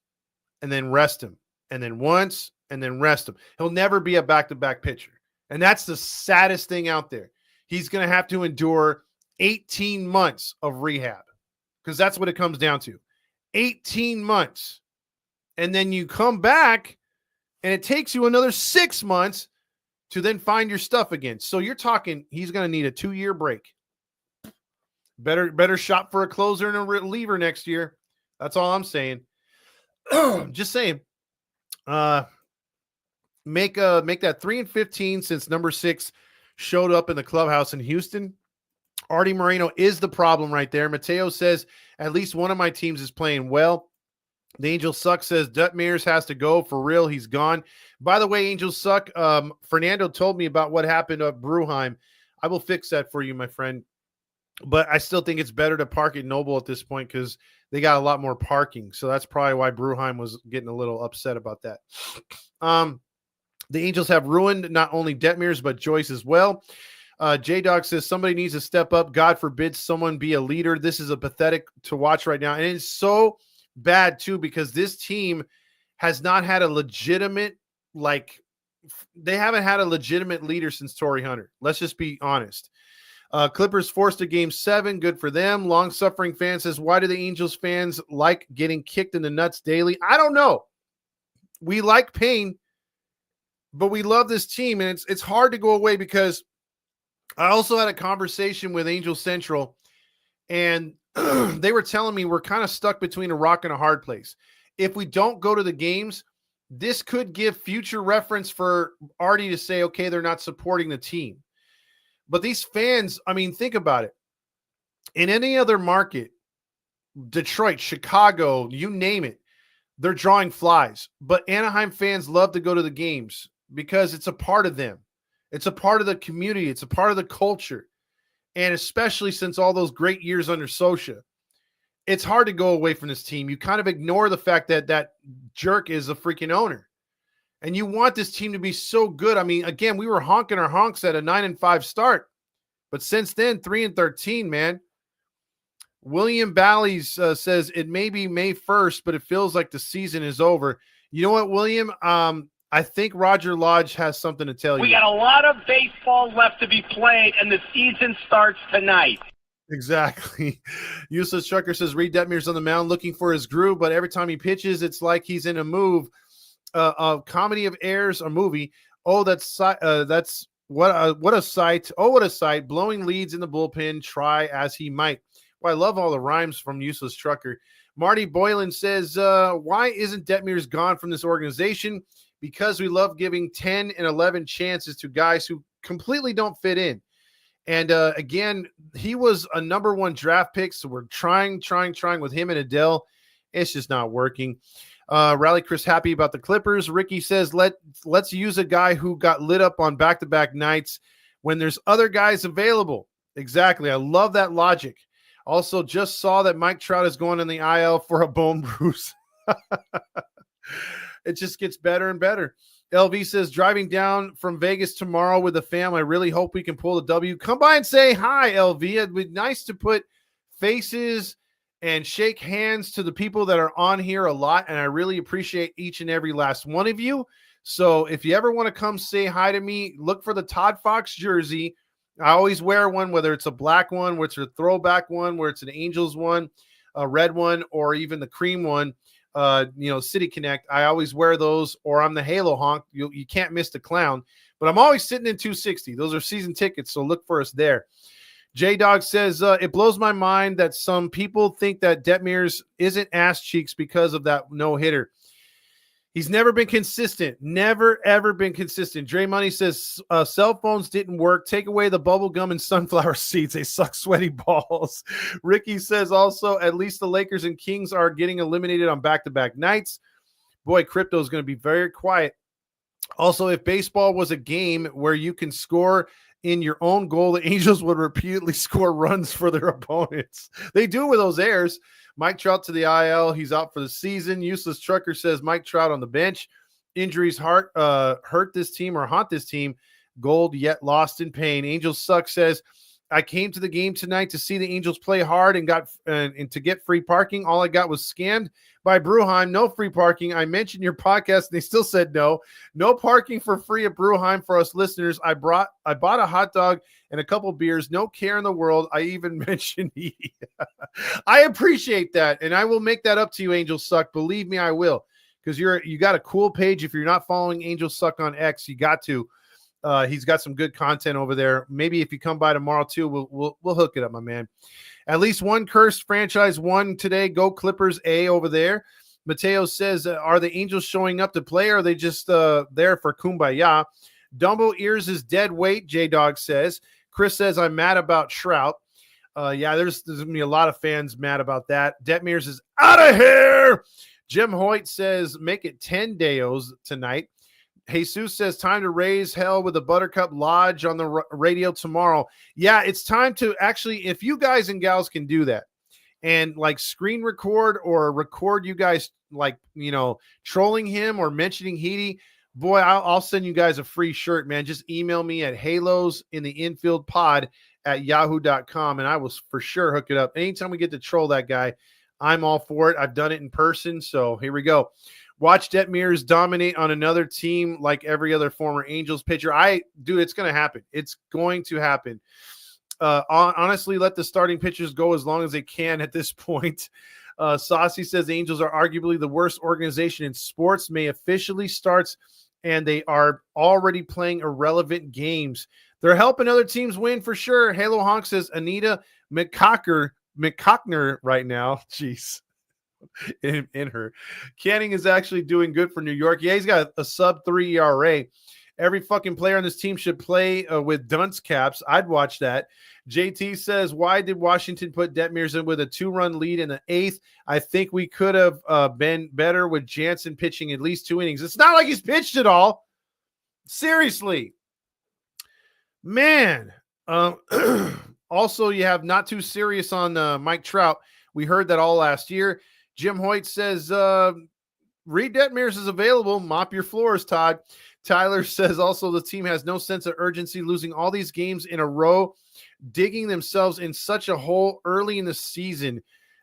and then rest him, and then once and then rest him. He'll never be a back-to-back pitcher. And that's the saddest thing out there. He's going to have to endure 18 months of rehab, because that's what it comes down to. 18 months. And then you come back and it takes you another 6 months to then find your stuff again. So you're talking, he's going to need a 2-year break. Better shop for a closer and a reliever next year. That's all I'm saying. Just saying. make that 3-15 since number 6 showed up in the clubhouse in Houston. Artie Moreno is the problem right there. Mateo says at least one of my teams is playing well. The Angels suck says Detmers has to go for real. He's gone. By the way, Angels suck. Fernando told me about what happened at Bruheim. I will fix that for you, my friend. But I still think it's better to park at Noble at this point because they got a lot more parking. So that's probably why Bruheim was getting a little upset about that. The Angels have ruined not only Detmers, but Joyce as well. J-Dog says somebody needs to step up. God forbid someone be a leader. This is a pathetic to watch right now. And it's so bad, too, because this team has not had a legitimate, they haven't had a legitimate leader since Torrey Hunter. Let's just be honest. Clippers forced a game 7. Good for them. Long-suffering fan says, why do the Angels fans like getting kicked in the nuts daily? I don't know. We like pain, but we love this team, and it's hard to go away because I also had a conversation with Angel Central, and they were telling me we're kind of stuck between a rock and a hard place. If we don't go to the games, this could give future reference for Artie to say, okay, they're not supporting the team. But these fans, I mean, think about it. In any other market, Detroit, Chicago, you name it, they're drawing flies. But Anaheim fans love to go to the games because it's a part of them. It's a part of the community. It's a part of the culture. And especially since all those great years under Socha, it's hard to go away from this team. You kind of ignore the fact that that jerk is a freaking owner. And you want this team to be so good. I mean, again, we were honking our honks at a 9-5 start. But since then, 3-13, man. William Bally's says it may be May 1st, but it feels like the season is over. You know what, William? I think Roger Lodge has something to tell you. We got a lot of baseball left to be played, and the season starts tonight. Exactly. Useless Trucker says Reed Detmers on the mound looking for his groove, but every time he pitches, it's like he's in a comedy of errors, a movie. Oh, that's what a sight. Oh, what a sight. Blowing leads in the bullpen, try as he might. Well, I love all the rhymes from Useless Trucker. Marty Boylan says, why isn't Detmers gone from this organization? Because we love giving 10 and 11 chances to guys who completely don't fit in. And again, he was a number 1 draft pick, so we're trying with him and Adele. It's just not working. Rally Chris happy about the Clippers. Ricky says, let's use a guy who got lit up on back-to-back nights when there's other guys available. Exactly. I love that logic. Also, just saw that Mike Trout is going in the IL for a bone bruise. It just gets better and better. LV says, driving down from Vegas tomorrow with the fam. I really hope we can pull the W. Come by and say hi, LV. It'd be nice to put faces and shake hands to the people that are on here a lot, and I really appreciate each and every last one of you. So if you ever want to come say hi to me, look for the Todd Fox jersey. I always wear one, whether it's a black one, whether it's a throwback one, where it's an Angels one, a red one, or even the cream one. City Connect. I always wear those, or I'm the Halo honk. You can't miss the clown. But I'm always sitting in 260. Those are season tickets, so look for us there. J-Dog says, it blows my mind that some people think that Detmers isn't ass cheeks because of that no-hitter. He's never been consistent. Never, ever been consistent. Dre Money says, cell phones didn't work. Take away the bubble gum and sunflower seeds. They suck sweaty balls. Ricky says also, at least the Lakers and Kings are getting eliminated on back-to-back nights. Boy, crypto is going to be very quiet. Also, if baseball was a game where you can score in your own goal, the Angels would repeatedly score runs for their opponents. They do with those errors. Mike Trout to the IL. He's out for the season. Useless Trucker says Mike Trout on the bench. Injuries hurt this team or haunt this team. Gold yet lost in pain. Angels suck says, I came to the game tonight to see the Angels play hard and to get free parking. All I got was scammed by Bruheim. No free parking. I mentioned your podcast and they still said no. No parking for free at Bruheim for us listeners. I bought a hot dog and a couple beers. No care in the world. I even mentioned I appreciate that, and I will make that up to you, Angels Suck. Believe me, I will, because you got a cool page. If you're not following Angels Suck on X, you got to. He's got some good content over there. Maybe if you come by tomorrow too, we'll hook it up, my man. At least one cursed franchise won today. Go Clippers A over there. Mateo says, are the Angels showing up to play, or are they just there for kumbaya? Dumbo ears is dead weight, J-Dog says. Chris says, I'm mad about Trout. Yeah, there's going to be a lot of fans mad about that. Detmers is out of here. Jim Hoyt says, make it 10 Deos tonight. Jesus says, time to raise hell with the Buttercup Lodge on the radio tomorrow. Yeah, it's time to actually, if you guys and gals can do that and like screen record or record you guys like, trolling him or mentioning Heedy, boy, I'll send you guys a free shirt, man. Just email me at halosintheinfieldpod@yahoo.com and I will for sure hook it up. Anytime we get to troll that guy, I'm all for it. I've done it in person, so here we go. Watch Detmers dominate on another team like every other former Angels pitcher. Dude, it's going to happen. It's going to happen. Honestly, let the starting pitchers go as long as they can at this point. Saucy says the Angels are arguably the worst organization in sports. May officially starts, and they are already playing irrelevant games. They're helping other teams win for sure. Halo Honk says Anita McCockner right now. Jeez. In her. Canning is actually doing good for New York. Yeah, he's got a sub-3 ERA. Every fucking player on this team should play with dunce caps. I'd watch that. JT says, why did Washington put Detmers in with a 2-run lead in the 8th? I think we could have been better with Jansen pitching at least 2 innings. It's not like he's pitched it all. Seriously. Man. Also, you have not too serious on Mike Trout. We heard that all last year. Jim Hoyt says, Reed Detmers is available. Mop your floors, Todd. Tyler says also the team has no sense of urgency, losing all these games in a row, digging themselves in such a hole early in the season.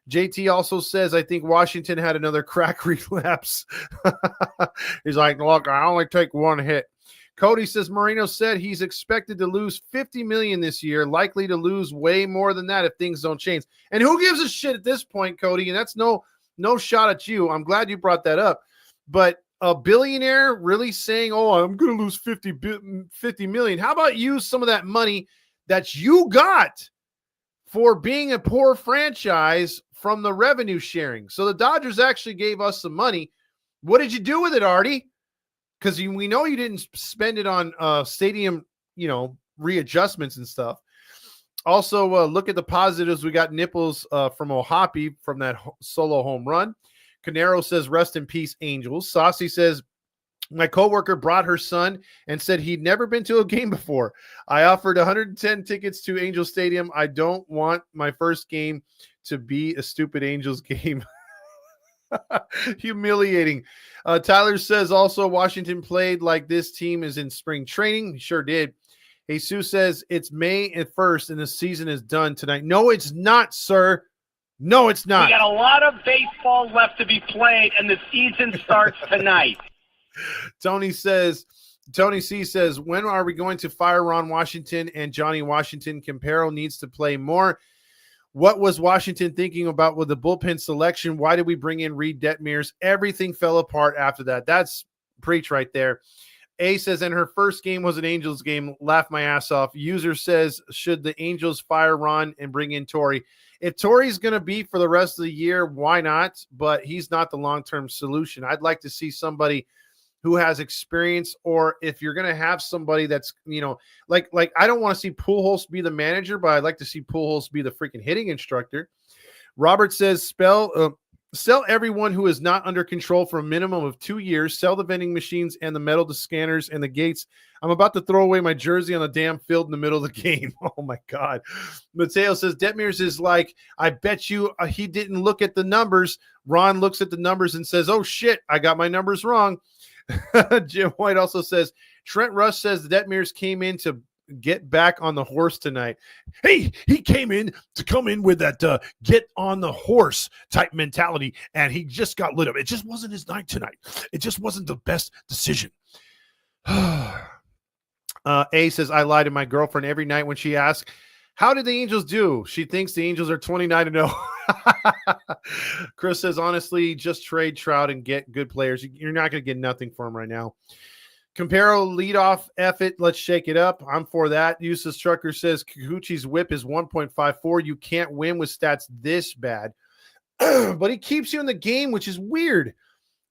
JT also says, I think Washington had another crack relapse. He's like, look, I only take one hit. Cody says Marino said he's expected to lose $50 million this year, likely to lose way more than that if things don't change. And who gives a shit at this point, Cody? And that's no shot at you. I'm glad you brought that up. But a billionaire really saying, oh, I'm going to lose $50 million. How about use some of that money that you got for being a poor franchise from the revenue sharing? So the Dodgers actually gave us some money. What did you do with it, Artie? Because we know you didn't spend it on stadium, readjustments and stuff. Also, look at the positives. We got nipples from Ohapi from that solo home run. Canero says, rest in peace, Angels. Saucy says, my coworker brought her son and said he'd never been to a game before. I offered 110 tickets to Angel Stadium. I don't want my first game to be a stupid Angels game. Humiliating. Tyler says also Washington played like this team is in spring training. He sure did. Jesus says it's May 1st and the season is done tonight. No, it's not, sir. No, it's not. We got a lot of baseball left to be played, and the season starts tonight. Tony C says, when are we going to fire Ron Washington and Johnny Washington? Campero needs to play more. What was Washington thinking about with the bullpen selection? Why did we bring in Reed Detmers? Everything fell apart after that. That's preach right there. A says, and her first game was an Angels game. Laugh my ass off. User says, should the Angels fire Ron and bring in Torrey? If Torrey's going to be for the rest of the year, why not? But he's not the long-term solution. I'd like to see somebody who has experience, or if you're going to have somebody that's, like I don't want to see Pujols be the manager, but I'd like to see Pujols be the freaking hitting instructor. Robert says, sell everyone who is not under control for a minimum of 2 years. Sell the vending machines and the metal scanners and the gates. I'm about to throw away my jersey on the damn field in the middle of the game. Oh, my God. Mateo says, Detmers is like, I bet you he didn't look at the numbers. Ron looks at the numbers and says, oh, shit, I got my numbers wrong. Jim White also says, Trent Rush says Detmers came in to get back on the horse tonight. Hey, he came in to come in with that get on the horse type mentality, and he just got lit up. It just wasn't his night tonight. It just wasn't the best decision. A says, I lie to my girlfriend every night when she asks, how did the Angels do? She thinks the Angels are 29-0. Chris says, honestly, just trade Trout and get good players. You're not going to get nothing for him right now. Campero leadoff, F it, let's shake it up. I'm for that. Useless Trucker says Kikuchi's whip is 1.54. You can't win with stats this bad. but he keeps you in the game, which is weird.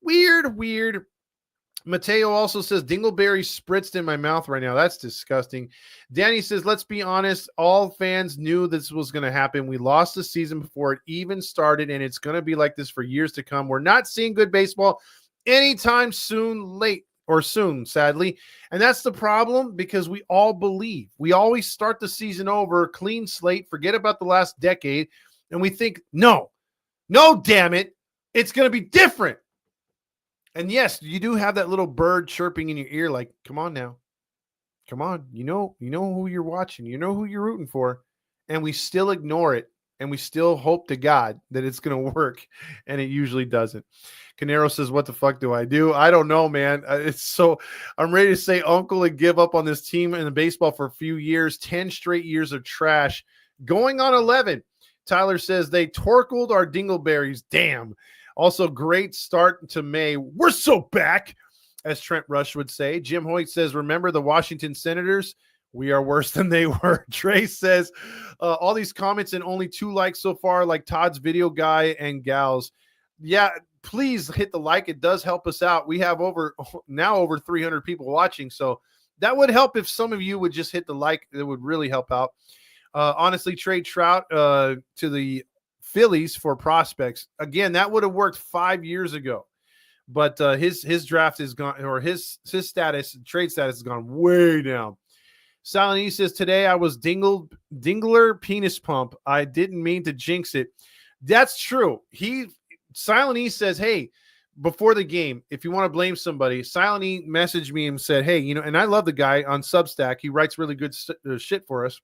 Weird. Mateo also says Dingleberry spritzed in my mouth right now. That's disgusting. Danny says, let's be honest. All fans knew this was going to happen. We lost the season before it even started, and it's going to be like this for years to come. We're not seeing good baseball anytime soon, sadly. And that's the problem, because we all believe. We always start the season over, clean slate, forget about the last decade, and we think, no, damn it, it's going to be different. And yes, you do have that little bird chirping in your ear, like, come on now. Come on. You know who you're watching. You know who you're rooting for. And we still ignore it. And we still hope to God that it's going to work. And it usually doesn't. Canero says, what the fuck do I do? I don't know, man. I'm ready to say uncle and give up on this team in the baseball for a few years. 10 straight years of trash. Going on 11. Tyler says, they torkled our dingleberries. Damn. Also, great start to May. We're so back, as Trent Rush would say. Jim Hoyt says, remember the Washington Senators? We are worse than they were. Trey says, all these comments and only 2 likes so far, like Todd's video guy and gals. Yeah, please hit the like. It does help us out. We have over 300 people watching, so that would help if some of you would just hit the like. It would really help out. Honestly, trade Trout to the Phillies for prospects. Again, that would have worked 5 years ago, but his draft is gone, or his trade status has gone way down. Silent E says, today I was dingler penis pump. I didn't mean to jinx it. That's true. Silent E says, hey, before the game, if you want to blame somebody, Silent E messaged me and said, hey, and I love the guy on Substack. He writes really good shit for us.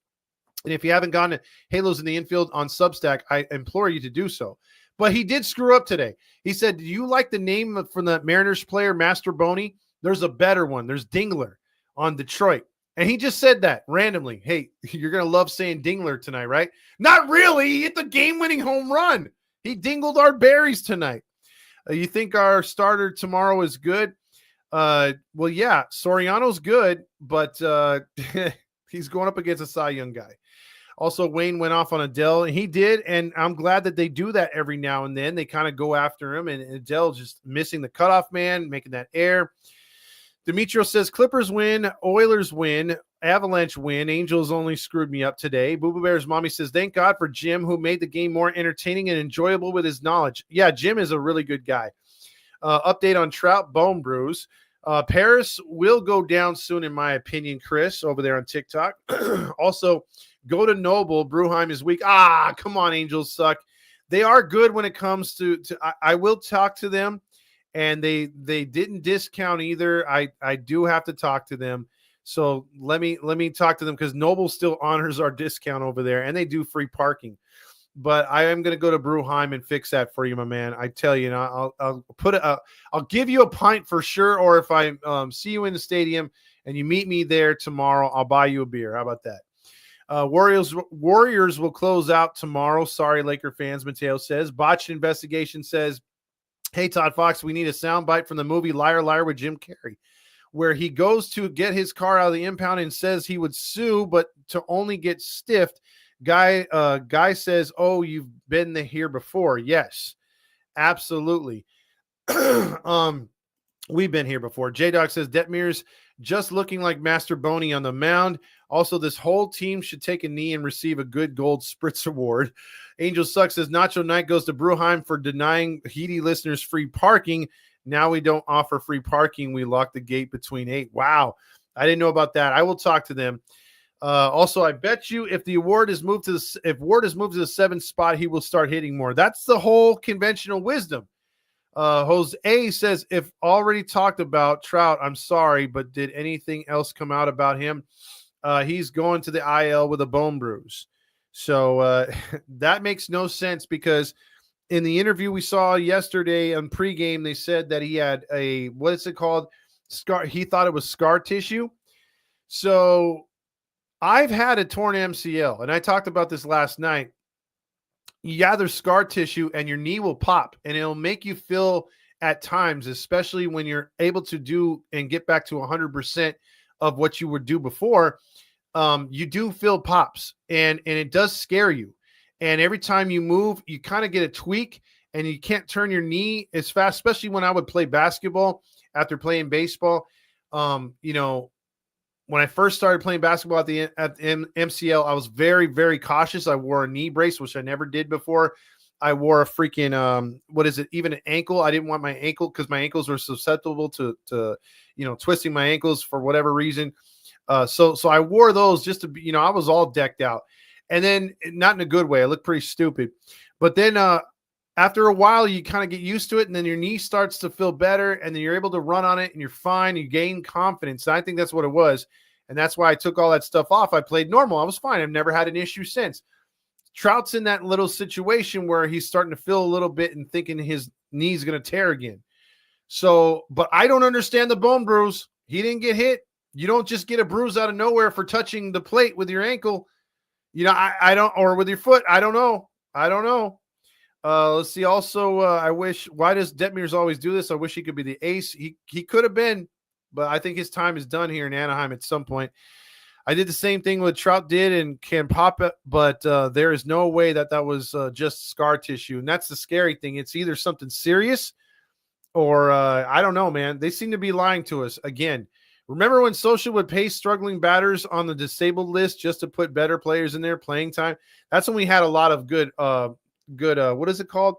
And if you haven't gone to Halos in the Infield on Substack, I implore you to do so. But he did screw up today. He said, do you like the name from the Mariners player, Master Boney? There's a better one. There's Dingler on Detroit. And he just said that randomly. Hey, you're going to love saying Dingler tonight, right? Not really. He hit the game-winning home run. He dingled our berries tonight. You think our starter tomorrow is good? Well, yeah, Soriano's good, but he's going up against a Cy Young guy. Also, Wayne went off on Adele, and he did, and I'm glad that they do that every now and then. They kind of go after him, and Adele just missing the cutoff man, making that error. Demetrio says, Clippers win, Oilers win, Avalanche win, Angels only screwed me up today. Boo Boo Bear's mommy says, thank God for Jim, who made the game more entertaining and enjoyable with his knowledge. Yeah, Jim is a really good guy. Update on Trout bone bruise. Paris will go down soon, in my opinion, Chris, over there on TikTok. Also, go to Noble. Bruheim is weak. Come on, Angels suck. They are good when it comes to I will talk to them, and they didn't discount either. I do have to talk to them. So let me talk to them, because Noble still honors our discount over there, and they do free parking. But I am going to go to Bruheim and fix that for you, my man. I tell you, I'll give you a pint for sure. Or if I see you in the stadium and you meet me there tomorrow, I'll buy you a beer. How about that? Warriors will close out tomorrow. Sorry, Laker fans, Mateo says. Botched Investigation says, hey, Todd Fox, we need a soundbite from the movie Liar, Liar with Jim Carrey, where he goes to get his car out of the impound and says he would sue, but to only get stiffed. Guy says, oh, you've been here before. Yes, absolutely. We've been here before. J-Dog says, Detmer's just looking like Master Boney on the mound. Also, this whole team should take a knee and receive a good gold Spritz award. Angel Sucks says, Nacho Knight goes to Bruheim for denying Heedy listeners free parking. Now we don't offer free parking. We lock the gate between 8. Wow. I didn't know about that. I will talk to them. Also, I bet you if Ward is moved to the 7th spot, he will start hitting more. That's the whole conventional wisdom. Jose says, if already talked about Trout, I'm sorry, but did anything else come out about him? He's going to the IL with a bone bruise. So that makes no sense, because in the interview we saw yesterday on pregame, they said that he had what is it called? Scar. He thought it was scar tissue. So I've had a torn MCL, and I talked about this last night. Yeah, there's scar tissue, and your knee will pop, and it'll make you feel at times, especially when you're able to do and get back to 100% of what you would do before. You do feel pops, and it does scare you. And every time you move, you kind of get a tweak, and you can't turn your knee as fast, especially when I would play basketball after playing baseball. You know, when I first started playing basketball at the MCL, I was very, very cautious. I wore a knee brace, which I never did before. I wore a freaking even an ankle. I didn't want my ankle because my ankles were susceptible to twisting my ankles for whatever reason. So I wore those just to be, I was all decked out, and then not in a good way. I looked pretty stupid, but then after a while, you kind of get used to it, and then your knee starts to feel better, and then you're able to run on it, and you're fine. You gain confidence. And I think that's what it was, and that's why I took all that stuff off. I played normal. I was fine. I've never had an issue since. Trout's in that little situation where he's starting to feel a little bit and thinking his knee's going to tear again. So, but I don't understand the bone bruise. He didn't get hit. You don't just get a bruise out of nowhere for touching the plate with your ankle. I don't, or with your foot. I don't know. Let's see. Also, why does Detmers always do this? I wish he could be the ace. He could have been, but I think his time is done here in Anaheim at some point. I did the same thing with Trout did and can pop it, but there is no way that was just scar tissue. And that's the scary thing. It's either something serious or I don't know, man. They seem to be lying to us again. Remember when Social would pay struggling batters on the disabled list just to put better players in their playing time? That's when we had a lot of good, what is it called?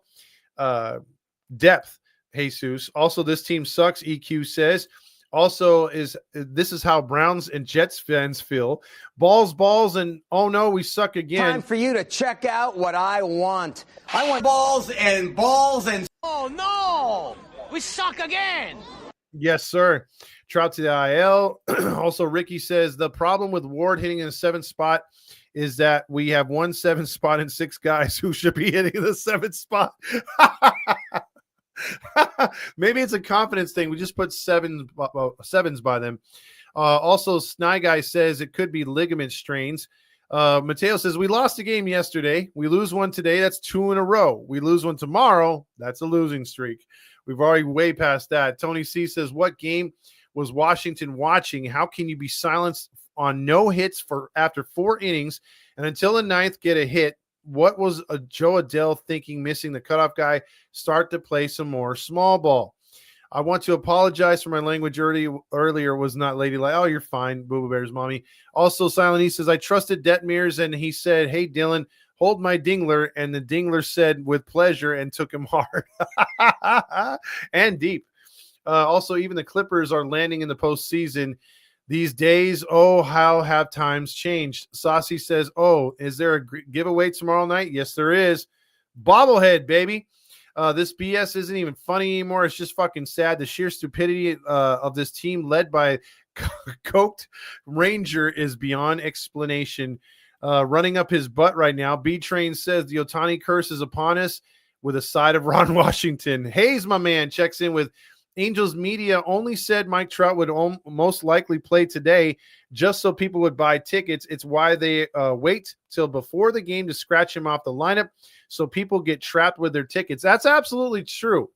Depth, Jesus. Also, this team sucks, EQ says. Also, this is how Browns and Jets fans feel. Balls, and oh no, we suck again. Time for you to check out what I want. I want balls and oh no, we suck again. Yes, sir. Trout to the IL. Also, Ricky says the problem with Ward hitting in the 7th spot is that we have 1 7 spot and 6 guys who should be hitting the 7th spot. Maybe it's a confidence thing. We just put sevens by them. Also, Sny Guy says it could be ligament strains. Mateo says we lost a game yesterday. We lose one today. That's 2 in a row. We lose one tomorrow. That's a losing streak. We've already way past that. Tony C says, what game was Washington watching? How can you be silenced on no hits after 4 innings and until the 9th get a hit? What was Joe Adele thinking, missing the cutoff guy? Start to play some more small ball. I want to apologize for my language earlier was not ladylike. Oh, you're fine, Boo Boo Bear's mommy. Also, Silent E says, I trusted Detmers, and he said, hey, Dylan, hold my dingler. And the dingler said, with pleasure, and took him hard. And deep. Also, even the Clippers are landing in the postseason these days. Oh, how have times changed. Saucy says, oh, is there a giveaway tomorrow night? Yes, there is. Bobblehead, baby. This BS isn't even funny anymore. It's just fucking sad. The sheer stupidity of this team led by coked Ranger is beyond explanation. Running up his butt right now. B-Train says the Ohtani curse is upon us with a side of Ron Washington. Hayes, my man, checks in with Angels media only said Mike Trout would most likely play today just so people would buy tickets. It's why they wait till before the game to scratch him off the lineup so people get trapped with their tickets. That's absolutely true.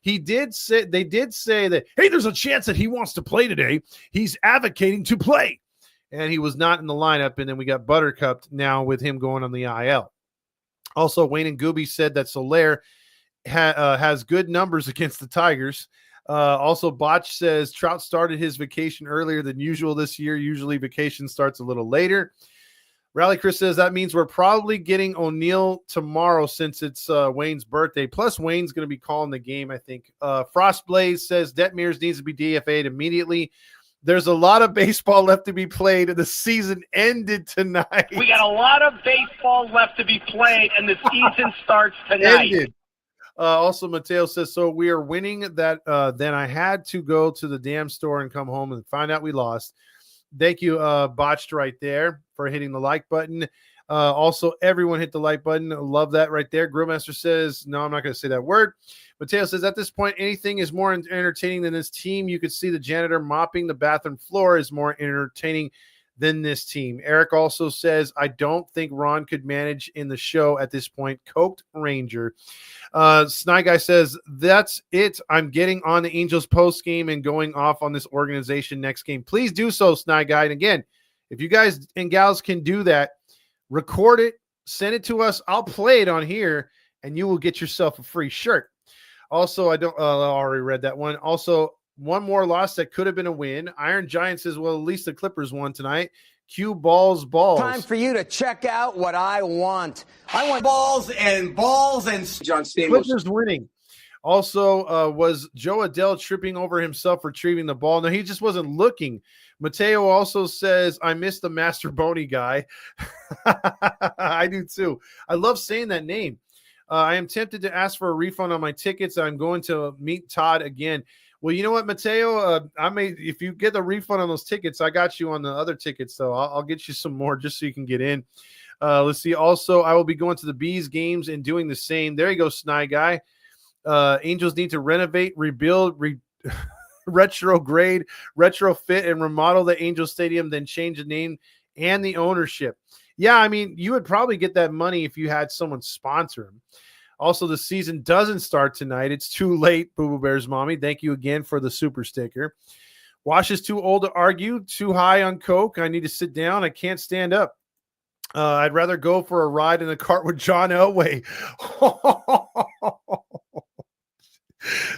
They did say that, hey, there's a chance that he wants to play today. He's advocating to play. And he was not in the lineup. And then we got Buttercup now with him going on the IL. Also, Wayne and Gooby said that Soler has good numbers against the Tigers. Also, Botch says Trout started his vacation earlier than usual this year. Usually vacation starts a little later. Rally Chris says that means we're probably getting O'Neill tomorrow since it's Wayne's birthday. Plus, Wayne's going to be calling the game, I think. Frostblaze says Detmers needs to be DFA'd immediately. There's a lot of baseball left to be played, and the season ended tonight. We got a lot of baseball left to be played, and the season starts tonight. Ended. Also, Mateo says, so we are winning that. Then I had to go to the damn store and come home and find out we lost. Thank you, Botched, right there for hitting the like button. Also, everyone hit the like button. Love that right there. Grillmaster says, no, I'm not going to say that word. Mateo says, at this point, anything is more entertaining than this team. You could see the janitor mopping the bathroom floor is more entertaining than this team. Eric also says, I don't think Ron could manage in the show at this point. Coked Ranger. Sny Guy says, that's it. I'm getting on the Angels post game and going off on this organization next game. Please do so, Sny Guy. And again, if you guys and gals can do that, record it, send it to us. I'll play it on here, and you will get yourself a free shirt. Also, I already read that one. Also, one more loss that could have been a win. Iron Giant says, well, at least the Clippers won tonight. Cue balls. Time for you to check out what I want. I want balls and John Stamos. Clippers winning. Also, was Joe Adele tripping over himself retrieving the ball? No, he just wasn't looking. Mateo also says, I miss the Master Boney guy. I do too. I love saying that name. I am tempted to ask for a refund on my tickets. I'm going to meet Todd again. Well, you know what, Mateo? If you get the refund on those tickets, I got you on the other tickets, so I'll get you some more just so you can get in. Let's see. Also, I will be going to the Bees games and doing the same. There you go, Sny guy. Angels need to renovate, rebuild, retrograde, retrofit, and remodel the Angel Stadium, then change the name and the ownership. Yeah, I mean, you would probably get that money if you had someone sponsor him. Also, the season doesn't start tonight. It's too late, Boo Boo Bears Mommy. Thank you again for the super sticker. Wash is too old to argue, too high on coke. I need to sit down. I can't stand up. I'd rather go for a ride in the cart with John Elway.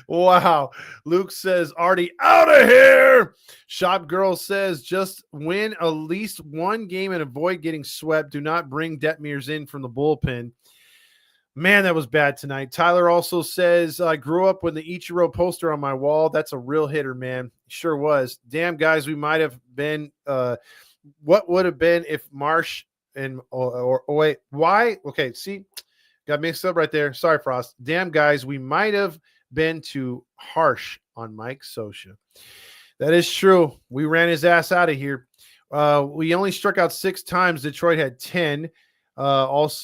Wow. Luke says, Artie, out of here. Shop Girl says, just win at least one game and avoid getting swept. Do not bring Detmers in from the bullpen. Man, that was bad tonight. Tyler also says, I grew up with the Ichiro poster on my wall. That's a real hitter, man. Sure was. Damn, guys, we might have been what would have been if Marsh and wait, why? Okay, see, got mixed up right there. Sorry, Frost. Damn, guys, we might have been too harsh on Mike Scioscia. That is true. We ran his ass out of here. We only struck out 6 times. Detroit had 10. Let's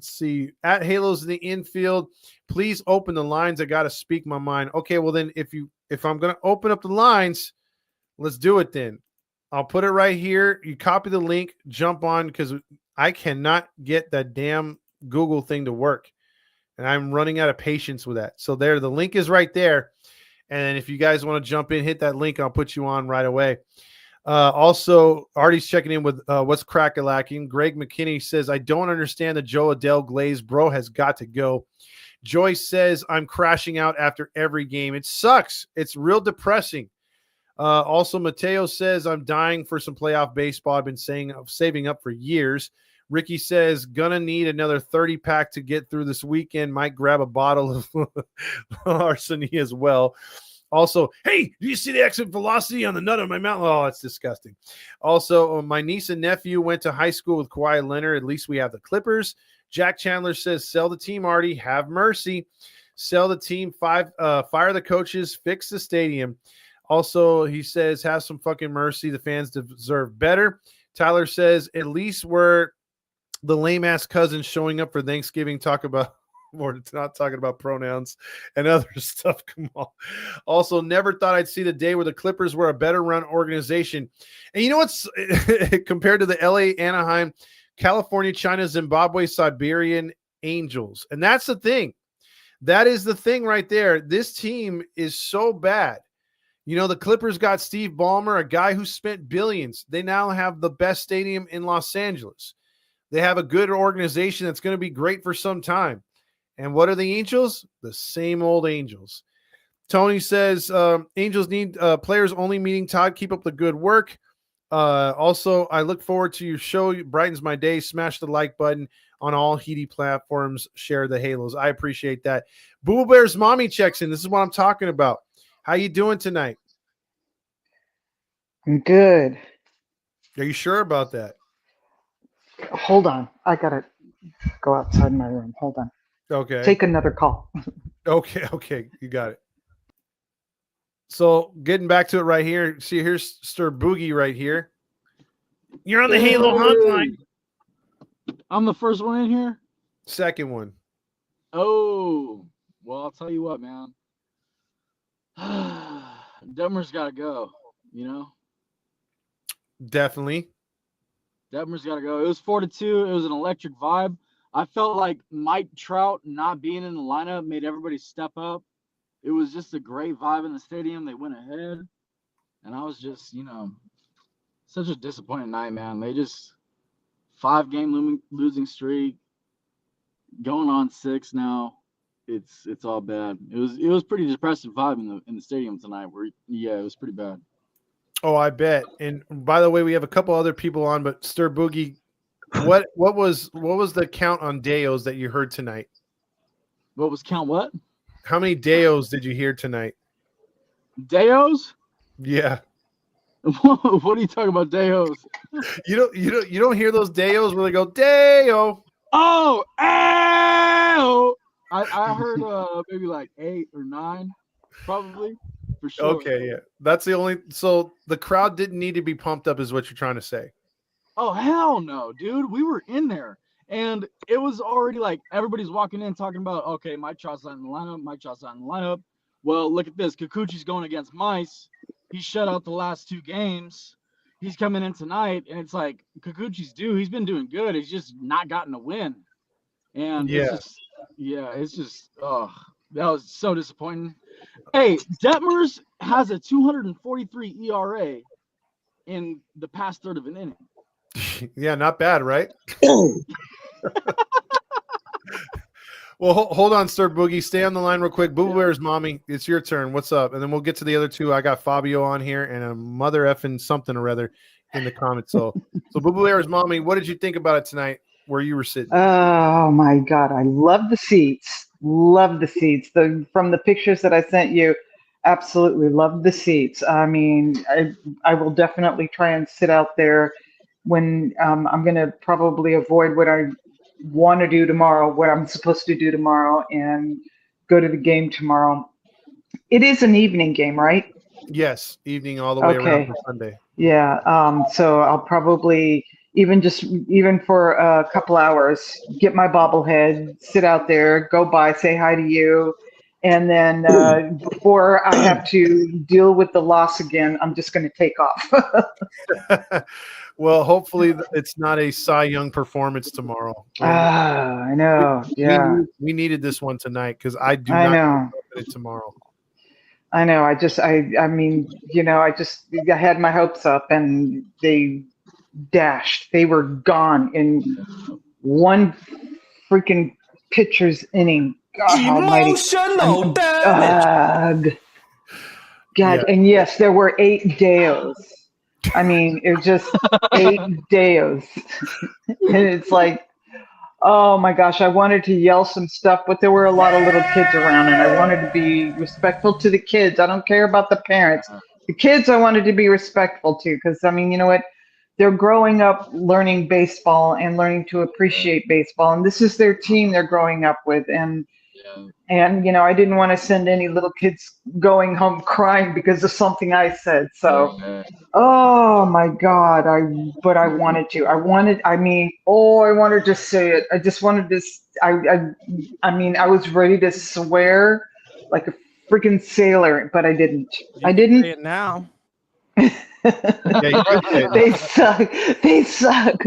see. At Halos in the infield, please open the lines. I got to speak my mind. Okay, well then, if I'm going to open up the lines, let's do it then. I'll put it right here. You copy the link, jump on, because I cannot get that damn Google thing to work. And I'm running out of patience with that. So there, the link is right there. And if you guys want to jump in, hit that link. I'll put you on right away. Also, Artie's checking in with what's crack-a-lacking. Greg McKinney says, I don't understand the Joe Adele glaze. Bro has got to go. Joyce says, I'm crashing out after every game. It sucks. It's real depressing. Also, Mateo says, I'm dying for some playoff baseball. I've been saving up for years. Ricky says, gonna need another 30-pack to get through this weekend. Might grab a bottle of Arseny as well. Also, hey, do you see the exit velocity on the nut of my mouth? Oh, that's disgusting. Also, my niece and nephew went to high school with Kawhi Leonard. At least we have the Clippers. Jack Chandler says, sell the team, Artie. Have mercy. Sell the team. Fire the coaches. Fix the stadium. Also, he says, have some fucking mercy. The fans deserve better. Tyler says, at least we're the lame-ass cousins showing up for Thanksgiving. We're not talking about pronouns and other stuff. Come on. Also, never thought I'd see the day where the Clippers were a better run organization. And you know what's compared to the LA, Anaheim, California, China, Zimbabwe, Siberian Angels. And that's the thing. That is the thing right there. This team is so bad. You know, the Clippers got Steve Ballmer, a guy who spent billions. They now have the best stadium in Los Angeles. They have a good organization that's going to be great for some time. And what are the Angels? The same old Angels. Tony says, Angels need players only meeting Todd. Keep up the good work. Also, I look forward to your show. It brightens my day. Smash the like button on all Heedy platforms. Share the Halos. I appreciate that. Boo Bears Mommy checks in. This is what I'm talking about. How you doing tonight? I'm good. Are you sure about that? Hold on. I got to go outside my room. Hold on. Okay. Take another call. Okay. You got it. So getting back to it right here. See, here's Stir Boogie right here. You're on the Halo hotline. I'm the first one in here? Second one. Oh, well, I'll tell you what, man. Detmer's got to go, you know? Definitely. Detmer's got to go. It was 4-2. It was an electric vibe. I felt like Mike Trout not being in the lineup made everybody step up. It was just a great vibe in the stadium. They went ahead. And I was just, such a disappointing night, man. They just 5-game losing streak. going on 6 now. It's all bad. It was pretty depressive vibe in the stadium tonight. It was pretty bad. Oh, I bet. And by the way, we have a couple other people on, but Stir Boogie, what was the count on Deos that you heard tonight? What was count? What? How many Deos did you hear tonight? Deos? Yeah. What are you talking about, Deos? You don't hear those Deos where they go Deo. Oh, ow! I heard maybe like 8 or 9, probably, for sure. Okay, yeah. That's the only. So the crowd didn't need to be pumped up, is what you're trying to say. Oh, hell no, dude. We were in there, and it was already like everybody's walking in talking about, okay, Mike Trout's not in the lineup. Well, look at this. Kikuchi's going against Mice. He shut out the last 2 games. He's coming in tonight, and it's like Kikuchi's due. He's been doing good. He's just not gotten a win. And it's just, that was so disappointing. Hey, Detmers has a 243 ERA in the past third of an inning. Yeah, not bad, right? Well, hold on, Stir Boogie. Stay on the line real quick. Boo Bear's mommy, it's your turn. What's up? And then we'll get to the other 2. I got Fabio on here and a mother effing something or other in the comments. So Boo Bear's mommy, what did you think about it tonight where you were sitting? Oh my God, I love the seats. Love the seats. From the pictures that I sent you, absolutely love the seats. I mean, I will definitely try and sit out there when I'm going to probably avoid what I want to do tomorrow, what I'm supposed to do tomorrow, and go to the game tomorrow. It is an evening game, right? Yes, evening all the way around for Sunday. Yeah. So I'll probably even for a couple hours, get my bobblehead, sit out there, go by, say hi to you. And then before I have to deal with the loss again, I'm just going to take off. Well, hopefully it's not a Cy Young performance tomorrow. I know. Yeah. We needed this one tonight because I do I not know. it tomorrow. I know. I mean, I had my hopes up and they dashed. They were gone in one freaking pitcher's inning. God Emotional damage. God. And yes, there were 8 Deos. I mean, it was just 8 Deos. And it's like, oh my gosh, I wanted to yell some stuff, but there were a lot of little kids around and I wanted to be respectful to the kids. I don't care about the parents. The kids I wanted to be respectful to because, I mean, you know what? They're growing up learning baseball and learning to appreciate baseball. And this is their team they're growing up with. And I didn't want to send any little kids going home crying because of something I said. So, oh my God, I wanted to. I wanted to say it. I just wanted to. I mean, I was ready to swear like a freaking sailor, but I didn't. I didn't. Say it now. They suck. They suck.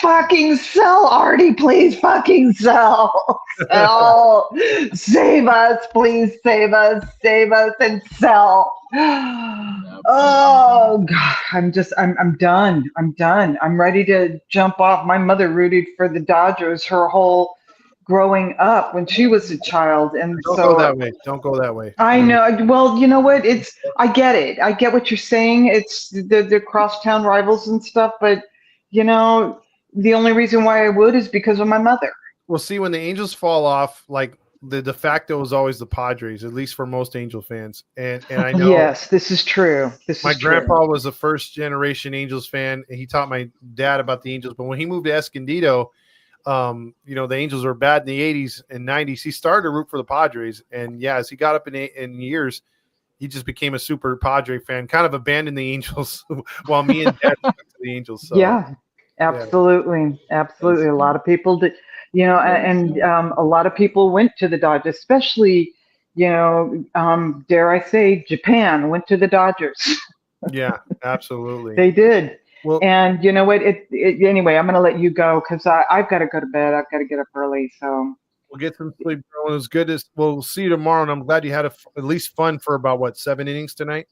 Fucking sell, Artie, please. Fucking sell. Sell. Save us, please. Save us and sell. Oh God, I'm done. I'm done. I'm ready to jump off. My mother rooted for the Dodgers her whole growing up when she was a child, and Don't go that way. Don't go that way. I know. Well, you know what? I get it. I get what you're saying. It's the crosstown rivals and stuff, but the only reason why I would is because of my mother. Well, see, when the Angels fall off, like the de facto is always the Padres, at least for most Angel fans. And I know. Yes, this is true. My grandpa was a first generation Angels fan, and he taught my dad about the Angels. But when he moved to Escondido, the Angels were bad in the 80s and 90s. He started to root for the Padres, and as he got up in years, he just became a super Padre fan. Kind of abandoned the Angels while me and Dad took to the Angels. So, yeah, absolutely, absolutely. A lot of people did, and a lot of people went to the Dodgers, especially, dare I say, Japan went to the Dodgers. Yeah, absolutely. They did. Well, and you know what? Anyway, I'm going to let you go because I've got to go to bed. I've got to get up early. So we'll get some sleep, bro. It was good. We'll see you tomorrow, and I'm glad you had at least fun for about 7 innings tonight.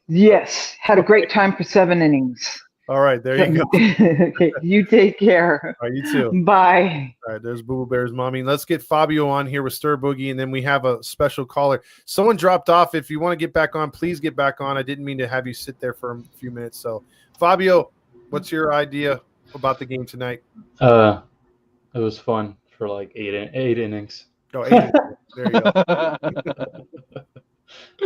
Yes, had a great time for 7 innings. All right, there you go. Okay, you take care. All right, you too. Bye. All right, there's Boo Boo Bear's mommy. Let's get Fabio on here with Stir Boogie, and then we have a special caller. Someone dropped off. If you want to get back on, please get back on. I didn't mean to have you sit there for a few minutes. So, Fabio, what's your idea about the game tonight? It was fun for like eight innings. Oh, 8 innings. There you go.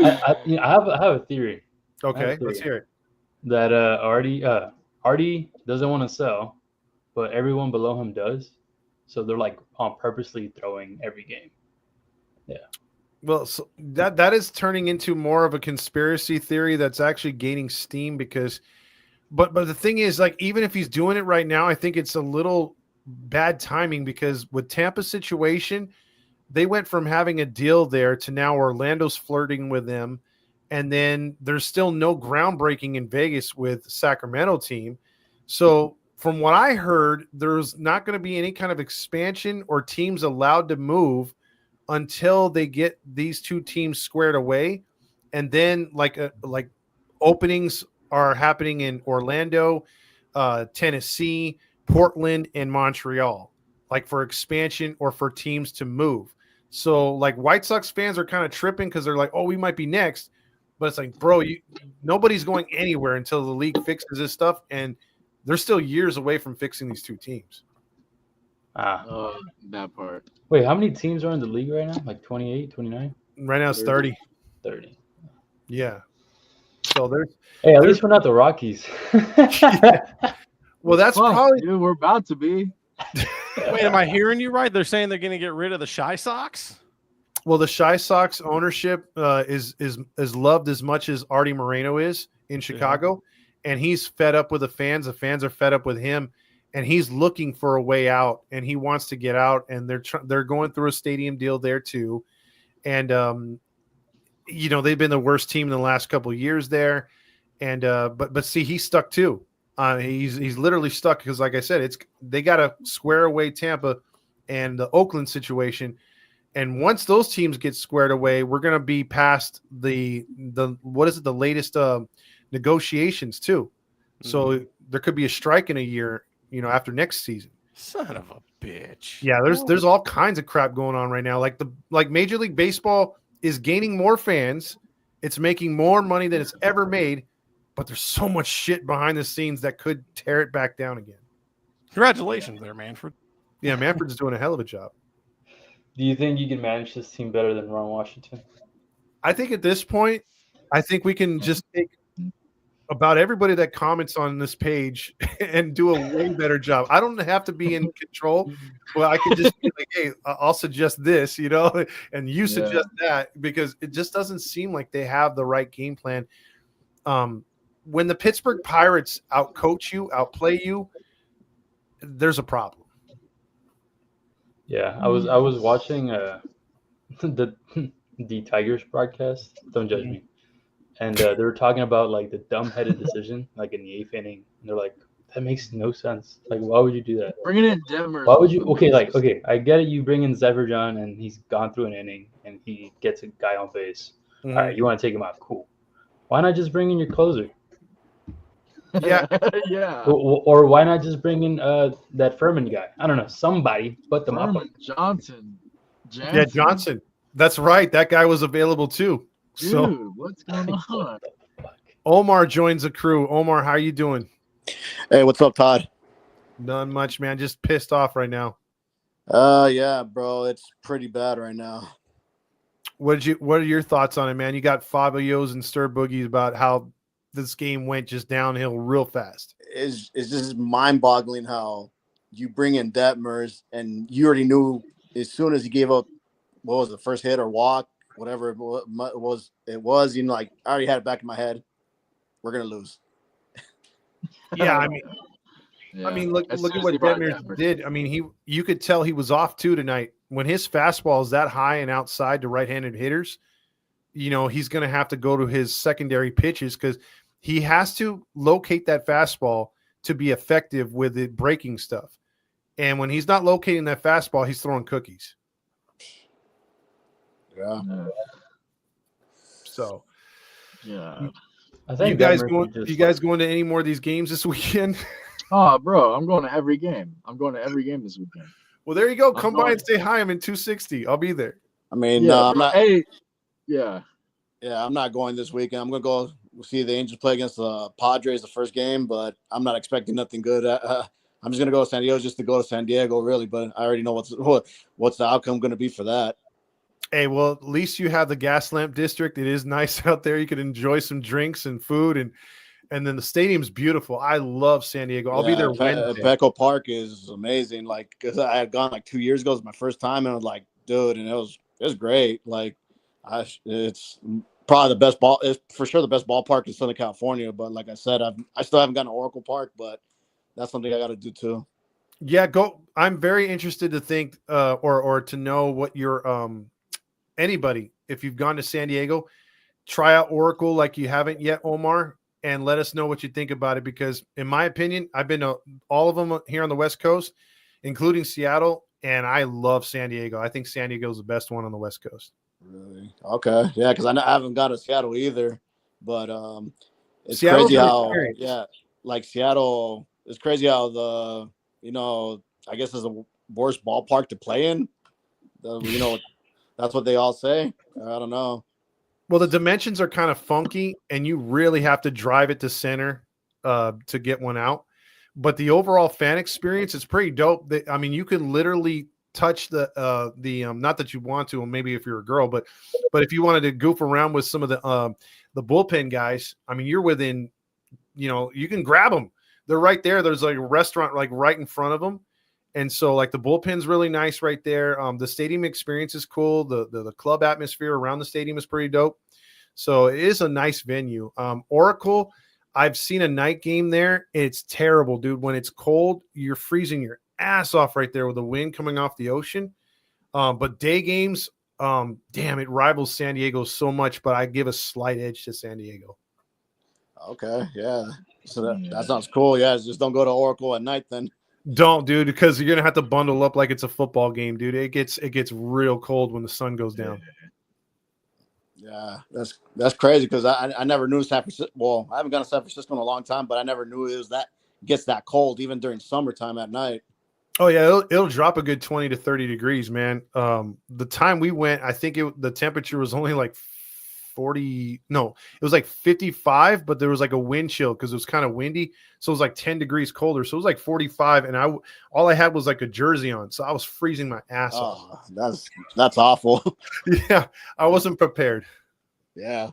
I have a theory. Okay, let's hear it. That Artie doesn't want to sell, but everyone below him does. So they're like on purposely throwing every game. Yeah. Well, so that is turning into more of a conspiracy theory that's actually gaining steam because, but the thing is, like, even if he's doing it right now, I think it's a little bad timing because with Tampa's situation, they went from having a deal there to now Orlando's flirting with them. And then there's still no groundbreaking in Vegas with Sacramento team. So from what I heard, there's not going to be any kind of expansion or teams allowed to move until they get these two teams squared away. And then like openings are happening in Orlando, Tennessee, Portland, and Montreal, like for expansion or for teams to move. So like White Sox fans are kind of tripping because they're like, oh, we might be next. But it's like, bro, nobody's going anywhere until the league fixes this stuff. And they're still years away from fixing these two teams. That part. Wait, how many teams are in the league right now? Like 28, 29? Right now it's 30. 30. Yeah. So there's. Hey, at least we're not the Rockies. Yeah. Well, that's probably. Dude, we're about to be. Wait, am I hearing you right? They're saying they're going to get rid of the Shy Sox? Well, the Shy Sox ownership is loved as much as Artie Moreno is in Chicago, and he's fed up with the fans. The fans are fed up with him, and he's looking for a way out, and he wants to get out. And they're going through a stadium deal there too, and they've been the worst team in the last couple of years there, and but see, he's stuck too. He's literally stuck because, like I said, they got to square away Tampa and the Oakland situation. And once those teams get squared away, we're going to be past the latest negotiations too. Mm-hmm. So there could be a strike in a year, after next season. Son of a bitch. Yeah, there's all kinds of crap going on right now. Like Major League Baseball is gaining more fans. It's making more money than it's ever made, but there's so much shit behind the scenes that could tear it back down again. Congratulations there, Manfred. Yeah, Manfred's doing a hell of a job. Do you think you can manage this team better than Ron Washington? I think at this point, we can just take about everybody that comments on this page and do a way better job. I don't have to be in control, but I can just be like, hey, I'll suggest this, and you suggest that, because it just doesn't seem like they have the right game plan. When the Pittsburgh Pirates outcoach you, outplay you, there's a problem. Yeah, I was watching the Tigers broadcast. Don't judge me. And they were talking about like the dumb-headed decision, like in the 8th inning. And they're like, that makes no sense. Like, why would you do that? Bringing in Demers. Why would you? Okay, I get it. You bring in Zeverjon and he's gone through an inning and he gets a guy on base. Mm-hmm. All right, you want to take him out? Cool. Why not just bring in your closer? Yeah. Yeah. Or why not just bring in that Furman guy? I don't know, somebody put them up. Johnson. Yeah, Johnson. That's right. That guy was available too. Dude, so what's going on? Omar joins the crew. Omar, how you doing? Hey, what's up, Todd? Not much, man. Just pissed off right now. Yeah, bro. It's pretty bad right now. What are your thoughts on it, man? You got Fabio's and Stir Boogies about how this game went just downhill real fast. It's just mind-boggling how you bring in Detmers and you already knew as soon as he gave up, what was the first hit or walk, whatever it was, like, I already had it back in my head. We're gonna lose. Yeah, I mean, look at what Detmers did. I mean, you could tell he was off too tonight. When his fastball is that high and outside to right-handed hitters, he's going to have to go to his secondary pitches because he has to locate that fastball to be effective with the breaking stuff. And when he's not locating that fastball, he's throwing cookies. Yeah. So, yeah. I think You guys going to any more of these games this weekend? Oh, bro, I'm going to every game. I'm going to every game this weekend. Well, there you go. I'm Come by and say hi. I'm in 260. I'll be there. I mean, Yeah, I'm not. Hey, yeah. Yeah, I'm not going this weekend. I'm gonna go see the Angels play against the Padres the first game, but I'm not expecting nothing good. I'm just gonna go to San Diego just to go to San Diego, really. But I already know what's the outcome gonna be for that. Hey, well, at least you have the gas lamp district. It is nice out there. You can enjoy some drinks and food, and then the stadium's beautiful. I love San Diego. I'll be there Wednesday. Petco Park is amazing. Like, because I had gone like 2 years ago. It was my first time, and I was like, dude, and it was great. Like, it's probably the best ball. It's for sure the best ballpark in Southern California. But like I said, I still haven't gotten to Oracle Park, but that's something I got to do too. Yeah, go. I'm very interested to think, or to know what your anybody, if you've gone to San Diego, try out Oracle like you haven't yet, Omar, and let us know what you think about it. Because in my opinion, I've been to all of them here on the West Coast, including Seattle, and I love San Diego. I think San Diego is the best one on the West Coast. Really? Okay. Yeah, because I haven't gone to Seattle either, but it's Seattle's crazy an how experience. like Seattle. It's crazy how I guess it's a worst ballpark to play in. That's what they all say. I don't know. Well, the dimensions are kind of funky, and you really have to drive it to center to get one out. But the overall fan experience is pretty dope. I mean, you can literally touch the not that you want to, or maybe if you're a girl, but if you wanted to goof around with some of the bullpen guys, I mean, you're within, you can grab them. They're right there. There's like a restaurant like right in front of them. And so like the bullpen's really nice right there. The stadium experience is cool. The club atmosphere around the stadium is pretty dope. So it is a nice venue. Oracle, I've seen a night game there. It's terrible, dude. When it's cold, you're freezing your ass off right there with the wind coming off the ocean. But day games, damn, it rivals San Diego so much, but I give a slight edge to San Diego. Okay, yeah. So that sounds cool. Yeah, just don't go to Oracle at night then. Don't, dude, because you're gonna have to bundle up like it's a football game, dude. It gets real cold when the sun goes down. Yeah, that's crazy because I never knew San Francisco. Well, I haven't gone to San Francisco in a long time, but I never knew it gets that cold even during summertime at night. Oh yeah, it'll drop a good 20 to 30 degrees, man. The time we went, I think the temperature was only like 40. No, it was like 55, but there was like a wind chill because it was kind of windy, so it was like 10 degrees colder. So it was like 45, and all I had was like a jersey on, so I was freezing my ass off. That's awful. Yeah, I wasn't prepared. Yeah.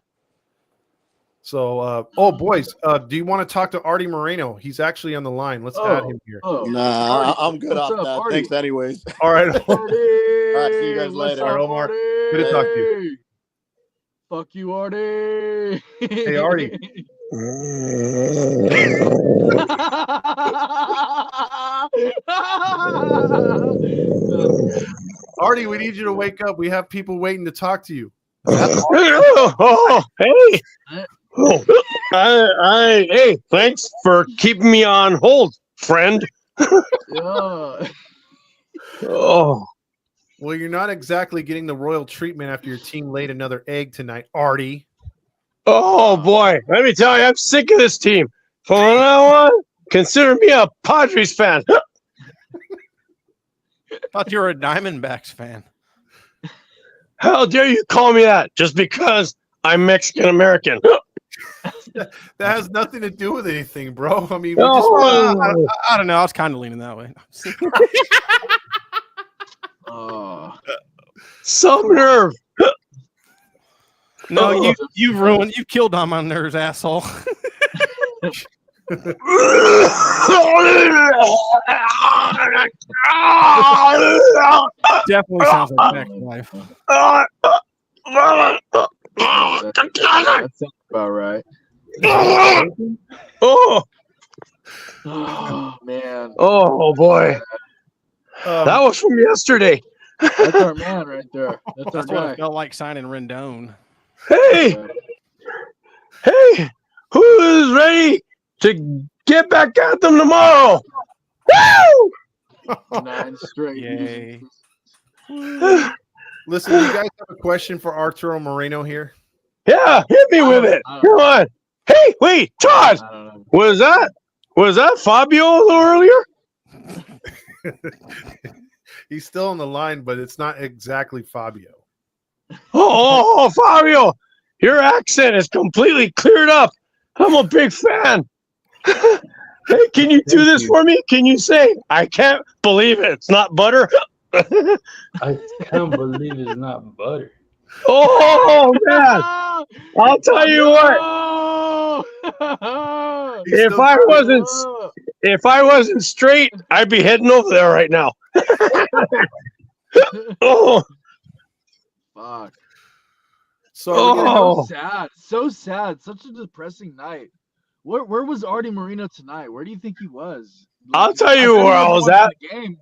So, boys, do you want to talk to Artie Moreno? He's actually on the line. Let's add him here. Nah, I'm good off that. Artie? Thanks, anyways. All right. All right, see you guys later. All right, Omar. Good to talk to you. Fuck you, Artie. Hey, Artie. Artie, we need you to wake up. We have people waiting to talk to you. Oh, hey. Hey, thanks for keeping me on hold, friend. Yeah. Oh. Well, you're not exactly getting the royal treatment after your team laid another egg tonight, Artie. Oh, boy. Let me tell you, I'm sick of this team. From now on, consider me a Padres fan. Thought you were a Diamondbacks fan. How dare you call me that just because I'm Mexican-American? That has nothing to do with anything, bro. I mean, I don't know. I was kind of leaning that way. Some nerve. No, you've killed on my nerves, asshole. Definitely sounds like next life. That sounds about right. Oh man. Oh boy. That was from yesterday. That's our man right there. That's our That's what guy. it felt like signing Rendon. Hey, who is ready to get back at them tomorrow? Woo! 9 straight. Yay. Listen, you guys have a question for Arturo Moreno here? Yeah, hit me with it. Come on. Hey, wait, Todd, was that Fabio a little earlier? He's still on the line, but it's not exactly Fabio. Oh, Fabio, your accent is completely cleared up. I'm a big fan. Hey, can you do this for me? Can you say, I can't believe it. It's not butter? I can't believe it's not butter. Oh, man. I'll tell you what. If I wasn't straight, I'd be heading over there right now. Oh. Fuck. So sad. So sad. Such a depressing night. Where was Artie Moreno tonight? Where do you think he was? I'll tell you where I was at. The game.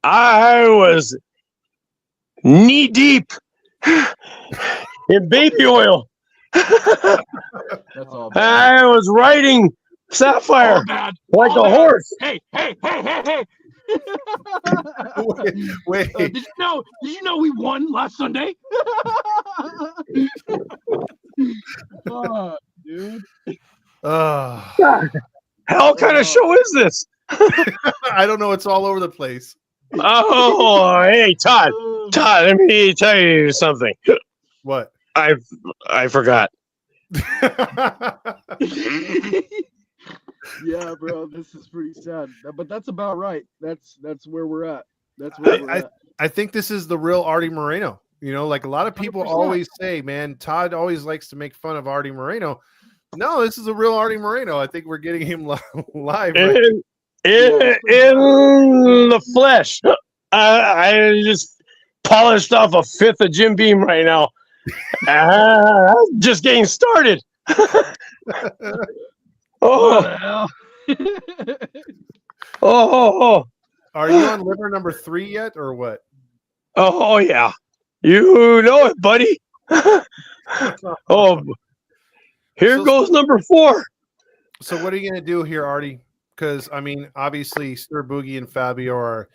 I was knee deep in baby oil. That's all bad. I was riding Sapphire like a horse. Hey! Wait. Did you know we won last Sunday? Oh, dude. Hell kind of show is this? I don't know. It's all over the place. Oh, hey, Todd, let me tell you something. What? I forgot. Yeah, bro, this is pretty sad. But that's about right. That's where we're at. That's where we're at. I think this is the real Artie Moreno. You know, like a lot of people 100%. always say, man, Todd always likes to make fun of Artie Moreno. No, this is a real Artie Moreno. I think we're getting him live. Right? In the flesh. I just polished off a fifth of Jim Beam right now. Just getting started. Oh. Oh. Are you on liver number 3 yet, or what? Oh yeah. You know it, buddy. Oh. Here goes number 4. So what are you going to do here, Artie? Because, I mean, obviously, Sir Boogie and Fabio are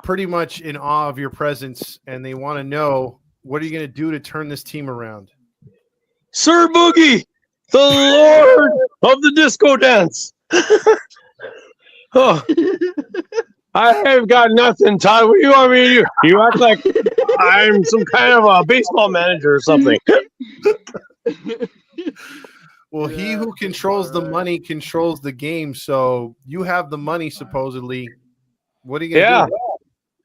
pretty much in awe of your presence, and they want to know, what are you going to do to turn this team around? Sir Boogie, the Lord of the disco dance. Oh. I have got nothing, Todd. What do you want me to do? You act like I'm some kind of a baseball manager or something. Well, he who controls the money controls the game. So you have the money, supposedly. What are you going to do?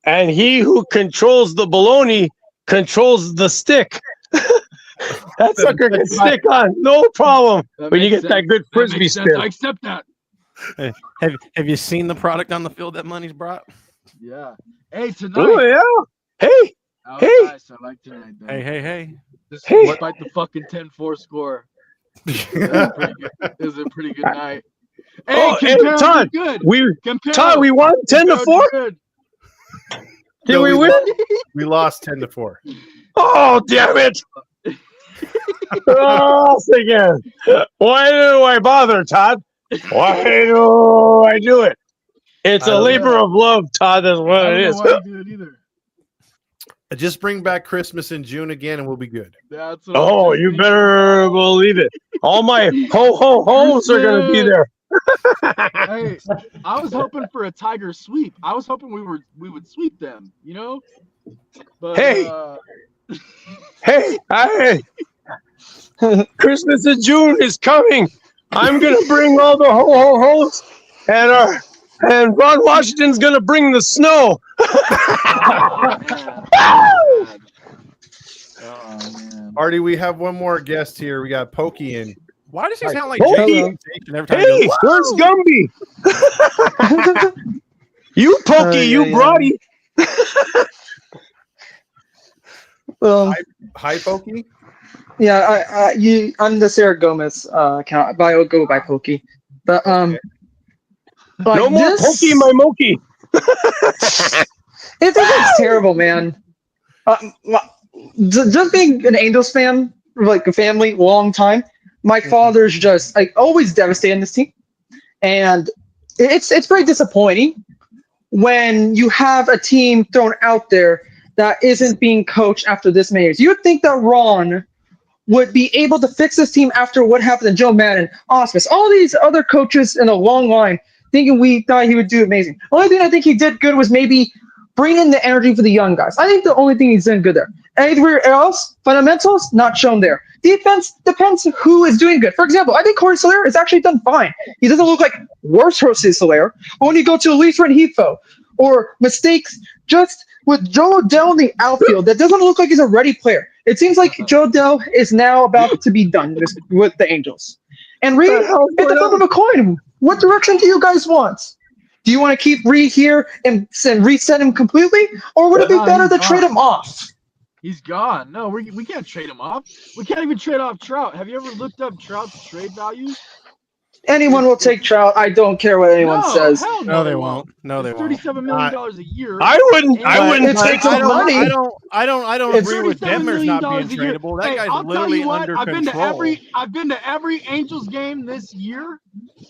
And he who controls the baloney controls the stick. That sucker can stick on, no problem. When you get that good frisbee spin. I accept that. Have you seen the product on the field that money's brought? Yeah. Hey, tonight. Oh yeah. Hey. Nice. I like tonight. Though. Hey. Despite the fucking 10-4 score. It was a pretty good night. Hey, Todd, good. we won 10-4. Did we win? We lost 10-4. Oh damn it! Oh, again. Why do I bother, Todd? Why do I do it? It's a labor of love, Todd. That's what it is. I don't know why you do it either. Just bring back Christmas in June again, and we'll be good. That's what you better believe it. All my ho-ho-hos are going to be there. Hey, I was hoping for a Tiger sweep. I was hoping we would sweep them, you know? But, hey, Christmas in June is coming. I'm going to bring all the ho-ho-hos, and Ron Washington's going to bring the snow. Artie, we have one more guest here. We got Pokey in. Why does he sound like Pokey? every time Hey, where's Gumby? You Pokey, you Brody. Hi, Pokey. Yeah, I'm the Sarah Gomez account, but I'll go by Pokey. But no more Pokey, my Moki. It's terrible, man. Just being an Angels fan, like a family, long time. My father's just like always devastating this team, and it's very disappointing when you have a team thrown out there that isn't being coached after this many years. You would think that Ron would be able to fix this team after what happened to Joe Madden, Osmus, all these other coaches in a long line thinking we thought he would do amazing. The only thing I think he did good was maybe bring in the energy for the young guys. I think the only thing he's done good there. Everywhere else, fundamentals, not shown there. Defense depends who is doing good. For example, I think Corey Soler has actually done fine. He doesn't look like worse Jose Soler. But when you go to Elise Renhefo or mistakes just with Joe Odell in the outfield, that doesn't look like he's a ready player. It seems like Joe Odell is now about to be done with the Angels. And Reed, at the flip of a coin, what direction do you guys want? Do you want to keep Reed here and reset him completely? Or would it be better to trade him off? He's gone. No, we can't trade him off. We can't even trade off Trout. Have you ever looked up Trout's trade value? Anyone will take Trout. I don't care what anyone says. Hell No, they won't. No, they won't. $37 million a year. I wouldn't take some money. I don't agree with Detmer's not being tradable. That guy's literally under control. I've been to every Angels game this year,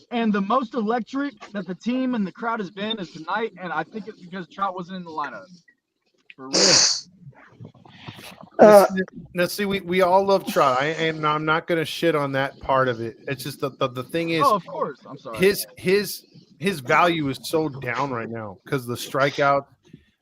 and the most electric that the team and the crowd has been is tonight, and I think it's because Trout wasn't in the lineup. For real. Let's see. We all love Trout, and I'm not going to shit on that part of it. It's just the thing is, of course, I'm sorry. His value is so down right now because the strikeout,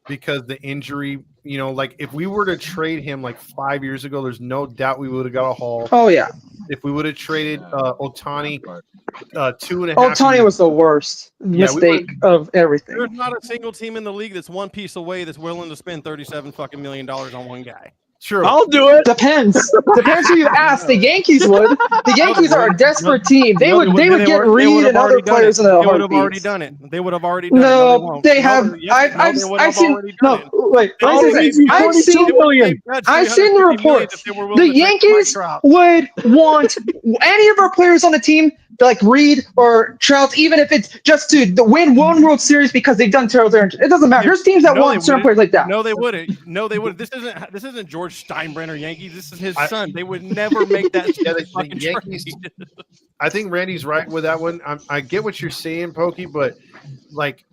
because the injury. You know, like if we were to trade him like 5 years ago, there's no doubt we would have got a haul. Oh yeah. If we would have traded Ohtani 2.5. Ohtani was the worst mistake of everything. There's not a single team in the league that's one piece away that's willing to spend $37 million on one guy. True. I'll do it. Depends who you ask. The Yankees would. The Yankees are a desperate team. They would get Reed and other players in a heartbeat. They would have already done it. They would have already done it. No, they have. I've seen. No, wait. I've seen the reports. The Yankees would want any of our players on the team, like Reed or Trout, even if it's just to win one World Series because they've done terrible. It doesn't matter. There's teams that want certain players like that. No, they wouldn't. No, they wouldn't. This isn't George Steinbrenner Yankees. This is his son. They would never make that. The Yankees. I think Randy's right with that one. I get what you're saying, Pokey, but like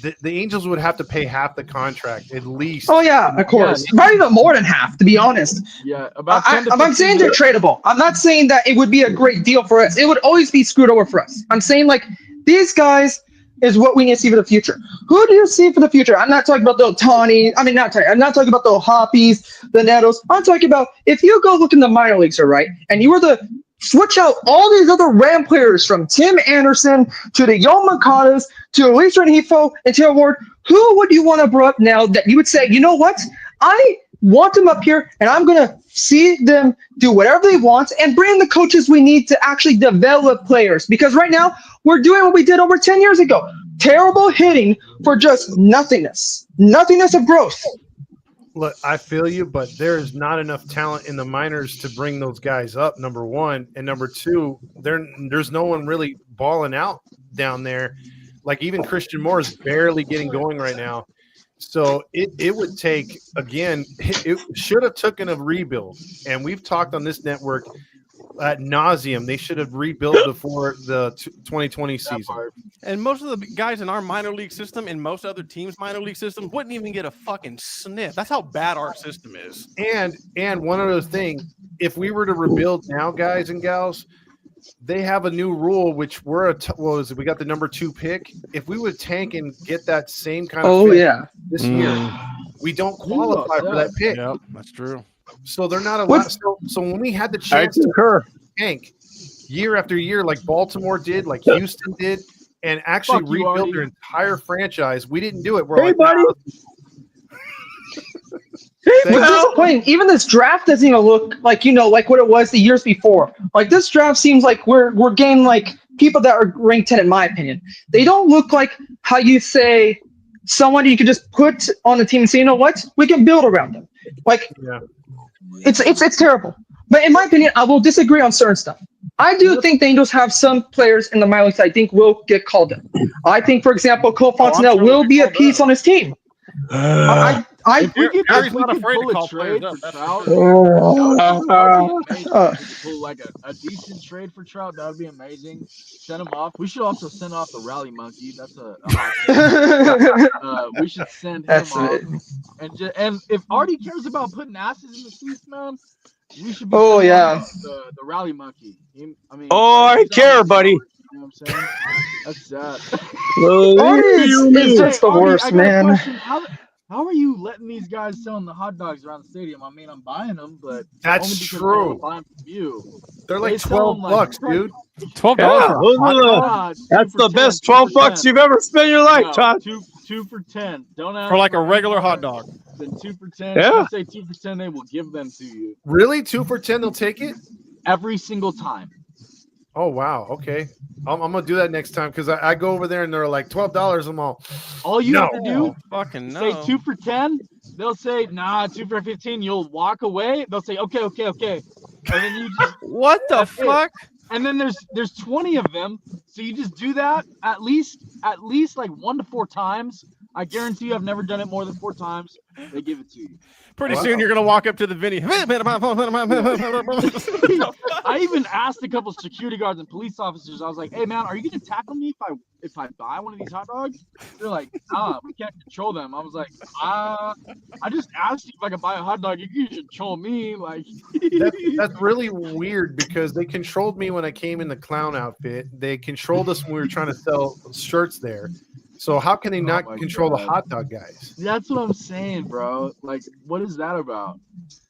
the Angels would have to pay half the contract at least. Oh yeah, of course. Probably even more than half, to be honest. Yeah, about I'm saying they're tradable. I'm not saying that it would be a great deal for us. It would always be screwed over for us. I'm saying like these guys is what we need to see for the future. Who do you see for the future? I'm not talking about the Ohtani. I'm not talking about the Hoppies, the Nettles. I'm talking about if you go look in the minor leagues, all right, and you were to switch out all these other Ram players from Tim Anderson to the Yoel Moncada's to Elise Renhefo and Taylor Ward, who would you want to bring up now that you would say, you know what? I want them up here, and I'm going to see them do whatever they want and bring the coaches we need to actually develop players. Because right now, we're doing what we did over 10 years ago. Terrible hitting for just nothingness. Nothingness of growth. Look, I feel you, but there is not enough talent in the minors to bring those guys up, number one. And number two, there's no one really balling out down there. Like even Christian Moore is barely getting going right now. So it would take, again, it should have taken a rebuild. And we've talked on this network ad nauseum. They should have rebuilt before the 2020 season. And most of the guys in our minor league system and most other teams' minor league system wouldn't even get a fucking sniff. That's how bad our system is. And one other thing, if we were to rebuild now, guys and gals, they have a new rule, which we got the number 2 pick. If we would tank and get that same kind of this year, we don't qualify for that pick. Yep, that's true. So they're not allowed. So when we had the chance to tank year after year, like Baltimore did, like Houston did, and actually rebuild their entire franchise, we didn't do it. We're buddy. At this point, even this draft doesn't even look like like what it was the years before. Like this draft seems like we're getting like people that are ranked 10 in my opinion. They don't look like how you say someone you can just put on the team and say, you know what, we can build around them. Like it's terrible. But in my opinion, I will disagree on certain stuff. I do think the Angels have some players in the minor leagues I think will get called up. I think, for example, Cole Fontenelle will be a piece on his team. If we could pull a trade for Trout, pull like a decent trade for Trout, that would be amazing. Send him off. We should also send off the Rally Monkey. That's we should send him off. And if Artie cares about putting asses in the seats, man, We should be. Oh, sending yeah. The rally monkey. I mean. Oh, I he's care, already buddy. You know what I'm saying? That's sad. Artie is Hey, just the Artie, worst, I got a man. question. How are you letting these guys selling the hot dogs around the stadium? I mean, I'm buying them, but That's only because I true. want to buy them from you. They're They like sell 12 them bucks, like dude. $12 Yeah, for a those hot are dog? that's for the 10, best 2 12 for bucks 10. you've ever spent in your life, No, Todd. two for 10. Don't ask For like a any regular more hot dog. than 2 for 10. Yeah. If you say 2 for 10, they will give them to you Really? 2 for 10, they'll take it? every single time. Oh, wow. Okay. I'm going to do that next time because I go over there and they're like $12. I'm All you have to do, fucking say no. 2 for 10. They'll say, nah, 2 for 15. You'll walk away. They'll say, okay. And then you just What the that's it. fuck? And then there's 20 of them. So you just do that at least like 1 to 4 times. I guarantee you I've never done it more than 4 times. They give it to you. Pretty soon you're gonna walk up to the Vinny. I even asked a couple security guards and police officers. I was like, "Hey man, are you gonna tackle me if I buy one of these hot dogs?" They're like, "Nah, we can't control them." I was like, I just asked you if I could buy a hot dog. You can control me, like." That's really weird because they controlled me when I came in the clown outfit. They controlled us when we were trying to sell shirts there. So how can they not control the hot dog guys? That's what I'm saying, bro. Like, what is that about?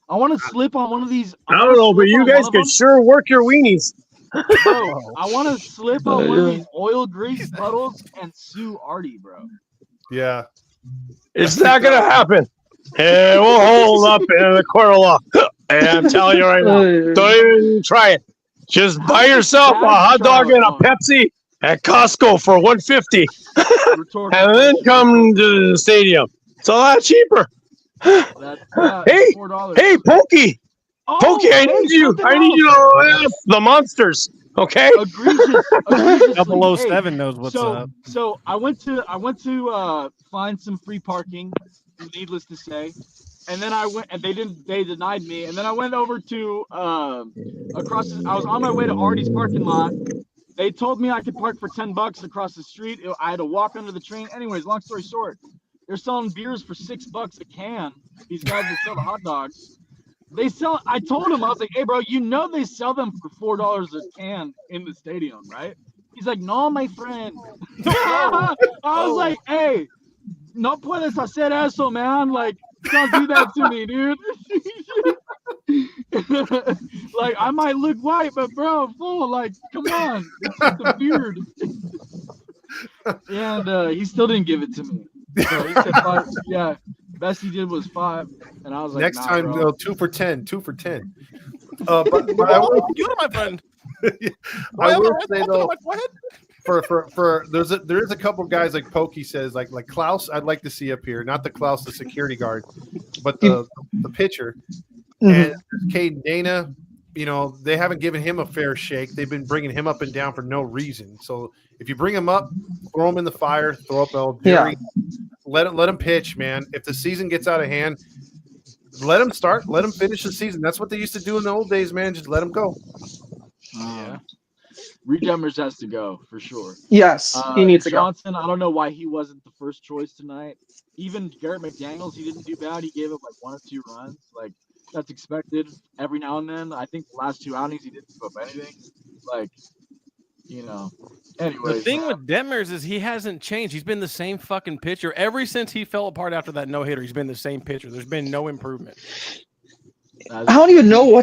I want to slip on one of these. I don't know, but you guys could sure work your weenies. Bro, I want to slip on one of these oil grease puddles and sue Artie, bro. Yeah. It's not going to happen. Hey, we'll hold up in the court of law. Hey, I'm telling you right now, don't even try it. Just buy yourself a hot dog and a Pepsi at Costco for $1.50, and then come to the stadium. It's a lot cheaper. Hey, Pokey. Pokey, I need you. I need you to laugh the monsters. Okay. Egregious. 007 knows what's up. So I went to find some free parking, needless to say, and then I went and they denied me, and then I went over to I was on my way to Artie's parking lot. They told me I could park for $10 across the street. I had to walk under the train. Anyways, long story short, they're selling beers for $6 a can. These guys that sell the hot dogs. I told him, I was like, hey, bro, you know they sell them for $4 a can in the stadium, right? He's like, no, my friend. I was like, hey, no puedes hacer eso, man. Like, don't do that to me, dude. Like, I might look white, but bro, fool, like, come on. It's just the beard. And he still didn't give it to me. So he said 5. Yeah. Best he did was 5, and I was like, next nah, time, bro. 2 for 10, 2 for 10. But I will, you my friend. I will say though, there is a couple guys like Pokey says, like Klaus. I'd like to see up here, not the Klaus, the security guard, but the pitcher. And Caden Dana, you know, they haven't given him a fair shake. They've been bringing him up and down for no reason. So if you bring him up, throw him in the fire, throw up El Jerry. Let him pitch, man. If the season gets out of hand, let him start. Let him finish the season. That's what they used to do in the old days, man. Just let him go. Yeah. Reed Demers has to go for sure. Yes, he needs to go. Johnson, I don't know why he wasn't the first choice tonight. Even Garrett McDaniels, he didn't do bad. He gave up like 1 or 2 runs. Like, that's expected every now and then. I think the last 2 outings he didn't give up anything. Like, you know. Anyways, the thing with Detmers is he hasn't changed. He's been the same fucking pitcher ever since he fell apart after that no-hitter. He's been the same pitcher. There's been no improvement. I don't even know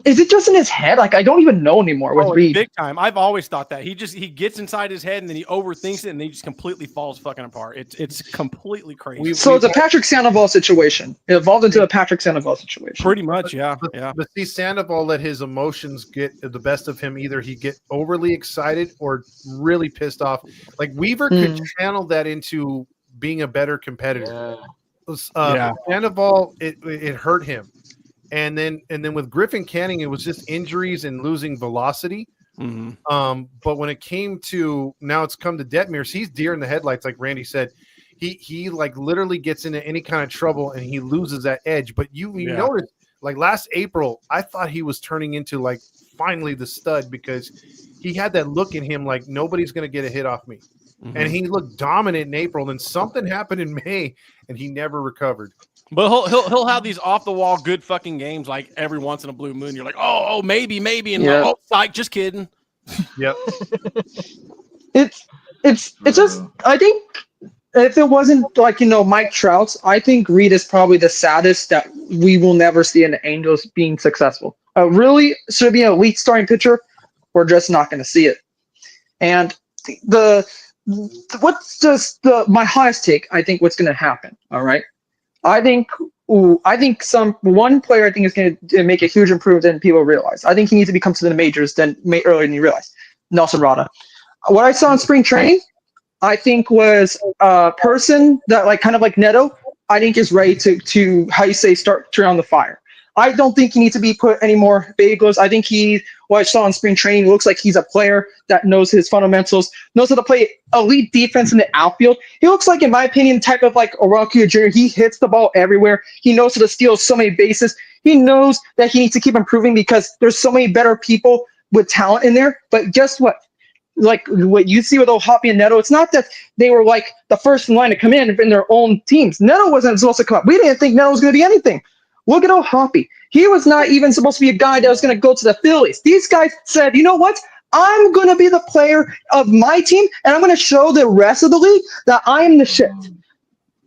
is it just in his head? Like, I don't even know anymore with Reed. Big time. I've always thought that. He gets inside his head and then he overthinks it and then he just completely falls fucking apart. It's completely crazy. So it's a Patrick Sandoval situation. It evolved into a Patrick Sandoval situation. Pretty much, yeah. But see, Sandoval let his emotions get the best of him. Either he get overly excited or really pissed off. Like Weaver could channel that into being a better competitor. Sandoval, it hurt him. And then with Griffin Canning, it was just injuries and losing velocity. But when it came to now, it's come to Detmers. He's deer in the headlights, like Randy said. He like literally gets into any kind of trouble and he loses that edge. But you notice, like last April, I thought he was turning into like finally the stud because he had that look in him like nobody's going to get a hit off me. And he looked dominant in April. Then something happened in May and he never recovered. But he'll have these off the wall good fucking games like every once in a blue moon. You're like, oh maybe, and Yeah. like, oh psych, just kidding. Yep. It's just I think if it wasn't like Mike Trout, I think Reed is probably the saddest that we will never see in the Angels being successful. Really should be an elite starting pitcher. We're just not going to see it. And what's just my hottest take? I think what's going to happen. All right, I think one player I think is going to make a huge improvement than people realize. I think he needs to come to the majors earlier than you realize. Nelson Rada. What I saw in spring training, I think was a person that kind of like Neto, I think is ready to start turn on the fire. I don't think he needs to be put any more bagels. I think what I saw in spring training looks like he's a player that knows his fundamentals, knows how to play elite defense in the outfield. He looks like, in my opinion, type of like Oroku Jr. He hits the ball everywhere. He knows how to steal so many bases. He knows that he needs to keep improving because there's so many better people with talent in there. But guess what? Like what you see with O'Hoppe and Neto, it's not that they were like the first in line to come in their own teams. Neto wasn't supposed to come up. We didn't think Neto was going to be anything. Look at O'Hoppe. He was not even supposed to be a guy that was going to go to the Phillies. These guys said, you know what? I'm going to be the player of my team, and I'm going to show the rest of the league that I am the shit.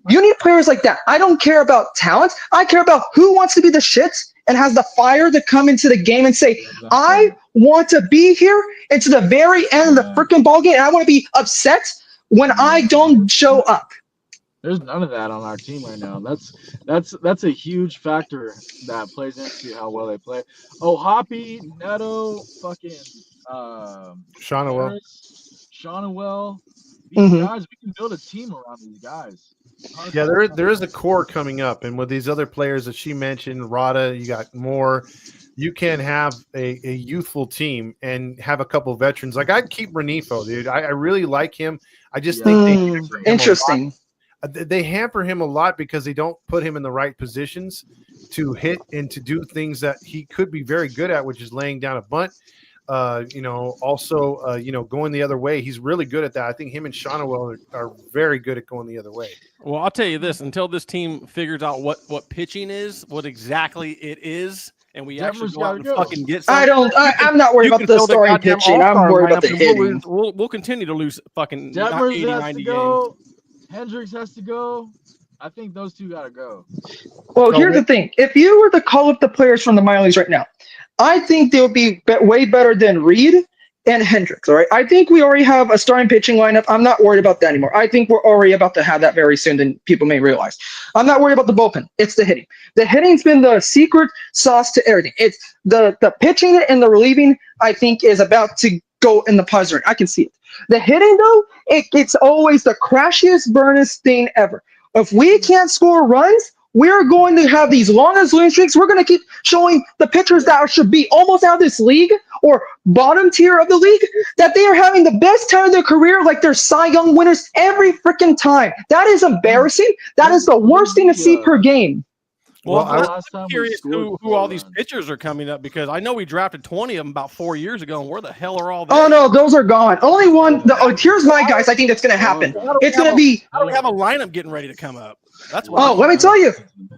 You need players like that. I don't care about talent. I care about who wants to be the shit and has the fire to come into the game and say, I want to be here and to the very end of the freaking ball game, and I want to be upset when I don't show up. There's none of that on our team right now. That's a huge factor that plays into how well they play. Oh, Hoppy, Neto, fucking Shonawell. Shonawell. These guys, we can build a team around these guys. Yeah, there is a core coming up, and with these other players that she mentioned, Rada, you got more. You can have a youthful team and have a couple of veterans. Like I'd keep Renifo, dude. I really like him. I just think they hamper him interesting. They hamper him a lot because they don't put him in the right positions to hit and to do things that he could be very good at, which is laying down a bunt. Also, going the other way. He's really good at that. I think him and Shonawell are very good at going the other way. Well, I'll tell you this: until this team figures out what pitching is, what exactly it is, and we actually go out and fucking get something. I'm not worried about the starting pitching. I'm worried about the hitting. We'll continue to lose fucking Detmers 80, has 90 to go. games. Hendricks has to go. I think those two got to go. Well, here's the thing. If you were to call up the players from the minor leagues right now, I think they would be way better than Reed and Hendricks, all right? I think we already have a starting pitching lineup. I'm not worried about that anymore. I think we're already about to have that very soon than people may realize. I'm not worried about the bullpen. It's the hitting. The hitting's been the secret sauce to everything. It's the pitching and the relieving, I think, is about to go in the positive. I can see it. The hitting, though, it's always the crashiest, burnest thing ever. If we can't score runs, we're going to have these longest losing streaks. We're going to keep showing the pitchers that should be almost out of this league or bottom tier of the league that they are having the best time of their career, like they're Cy Young winners every freaking time. That is embarrassing. That is the worst thing to see per game. Well, I'm curious who all these pitchers are coming up because I know we drafted 20 of them about 4 years ago, and where the hell are all these? Oh, no, those are gone. Only one. Here's my guys. I think that's going to happen. It's going to be. I don't have a lineup getting ready to come up. That's what let me tell you.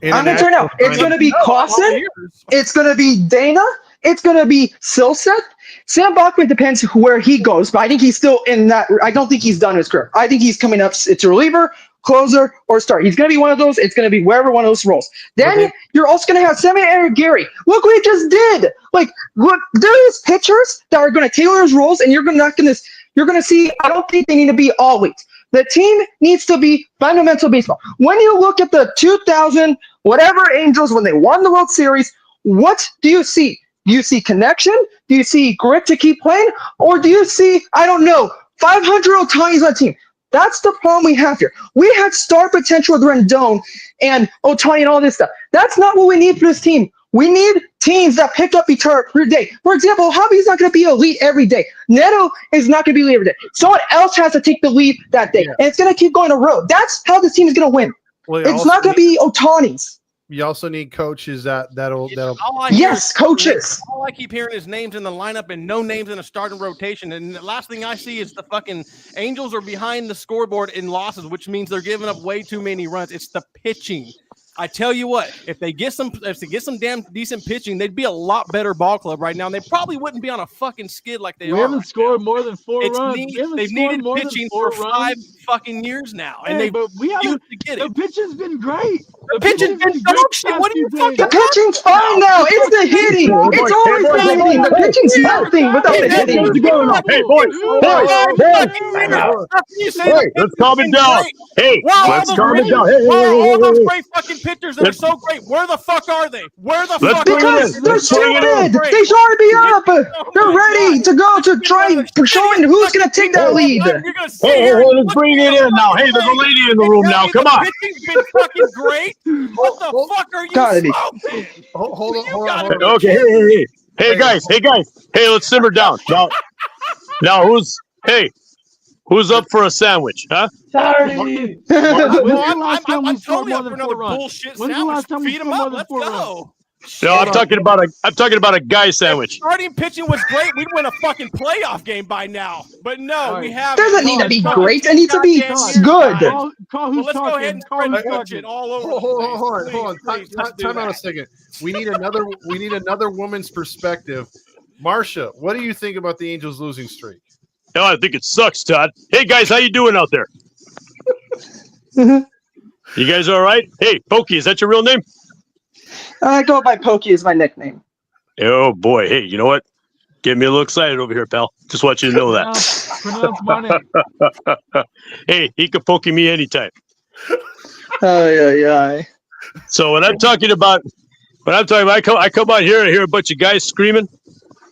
I'm going to turn out. It's going to be Clausen. It's going to be Dana. It's going to be Silseth. Sam Bachman depends where he goes, but I think he's still in that. I don't think he's done his career. I think he's coming up. It's a reliever, closer, or start. He's going to be one of those. It's going to be wherever one of those roles. Then you're also going to have Sammy and Gary. Look what he just did. Like, look, there's pitchers that are going to tailor his roles, and you're going to see. I don't think they need to be all elite. The team needs to be fundamental baseball. When you look at the 2000 whatever Angels when they won the World Series, what do you see? Do you see connection? Do you see grit to keep playing? Or do you see, I don't know, 500 Otanis on the team? That's the problem we have here. We had star potential with Rendon and Otani and all this stuff. That's not what we need for this team. We need teams that pick up each other every day. For example, Hobby's not going to be elite every day. Neto is not going to be elite every day. Someone else has to take the lead that day. And it's going to keep going a road. That's how this team is going to win. Well, it's not going to be Otani's. You also need coaches that'll yes, coaches. All I keep hearing is names in the lineup and no names in a starting rotation. And the last thing I see is the fucking Angels are behind the scoreboard in losses, which means they're giving up way too many runs. It's the pitching. I tell you what, if they get some damn decent pitching, they'd be a lot better ball club right now. And they probably wouldn't be on a fucking skid like they We are. haven't right scored now. more than 4 It's runs. need- We haven't they've scored needed more than pitching 4 for runs. 5 fucking years now, and Hey, they but we haven't. to get The it. pitching's been great. The pitching's been great dog shit. What are you past few The fucking? games. pitching's fine now. It's the hitting. It's always the hitting. The pitching's nothing without the hitting. Hey, boys, Hey, let's calm it down. Hey, let's calm it down. All those great fucking pitchers that are so great, where the fuck are they? Where the fuck are Because they? they're stupid. They should already be up. They're ready to go to try showing who's going to take that lead. Hey, let's bring it in now. Hey, there's a lady in the room now. Come on. Pitching's been fucking great. What the fuck are you Gotta be. smoking? Hold on. Okay, hey, guys. Hey, let's simmer down. Now, who's up for a sandwich, huh? Sorry. When's the last time we I'm scored totally more up for than another 4 runs? bullshit When's the sandwich. last time we Feed 'em scored more up. than Let's 4 runs? go. No, I'm talking about a guy sandwich. Starting pitching was great. We'd win a fucking playoff game by now. But no, we have. Doesn't need to be great. It needs to be good. Call Well, who's let's go ahead and talking. spread the budget all over. Hold on. Time out a second. We need another woman's perspective. Marcia, what do you think about the Angels losing streak? Oh, I think it sucks, Todd. Hey, guys, how you doing out there? You guys all right? Hey, Pokey, is that your real name? I go by Pokey as my nickname. Oh, boy. Hey, you know what? Get me a little excited over here, pal. Just want you to know that. Pronounce my name. Hey, he can Pokey me anytime. Oh, yeah. So when I'm talking about, I come out here and hear a bunch of guys screaming,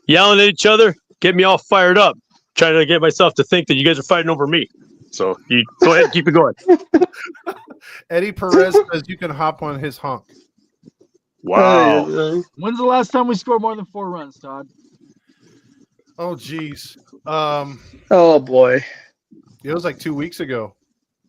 yelling at each other, get me all fired up, trying to get myself to think that you guys are fighting over me. So you go ahead and keep it going. Eddie Perez says you can hop on his honk. Wow. When's the last time we scored more than 4 runs, Todd? Oh, geez. Oh, boy. It was like 2 weeks ago.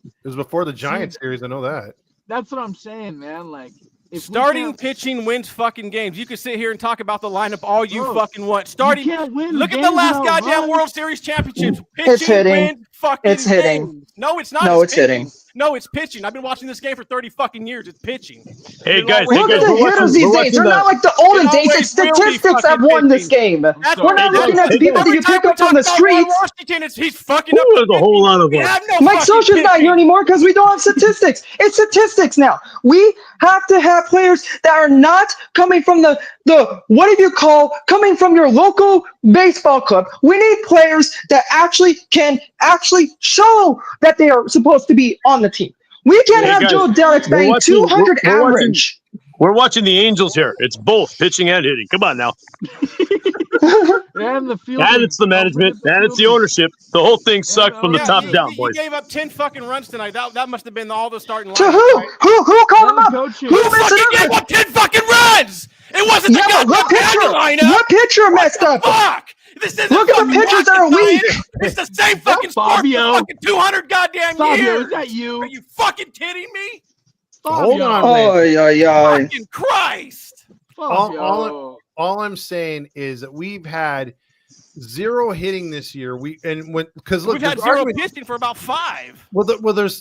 It was before the Giants series. I know that. That's what I'm saying, man. Like, if Starting pitching wins fucking games. You can sit here and talk about the lineup all you fucking want. Starting, you can't win look at the games last without goddamn runs. World Series championships. Pitching It's hitting. wins fucking It's hitting. games. No, it's not. No, it's hitting. No, it's pitching. I've been watching this game for 30 fucking years. It's pitching. Hey, guys. Look at the hitters these days. They're not like the olden days. It's statistics that won this game. We're not looking at the people that you pick up on the streets. He's fucking up. There's a whole lot of them. Mike Scioscia's not here anymore because we don't have statistics. It's statistics now. We have to have players that are not coming from the what do you call coming from your local baseball club. We need players that can show that they are supposed to be on the team. We can't have guys, Joe Derrick we're bang watching- 200 we're watching- average. We're watching the Angels here. It's both pitching and hitting. Come on now. And the field. And it's the management. And it's the ownership. The whole thing sucked from the top down, boys. You gave up 10 fucking runs tonight. That must have been all the starting To line. who? Who called him up? Who messed fucking it gave up? up 10 fucking runs? It wasn't Yeah, but what pitcher? What pitcher messed up? Fuck! This isn't Look at the fucking pitchers that are rocket weak. science. It's the same fucking score for Fabio. fucking 200 goddamn Fabio, years. is that you? Are you fucking kidding me? Hold on, Oh, man. yeah. Fucking Christ! All I'm saying is that we've had zero hitting this year. We've had zero pitching for about 5.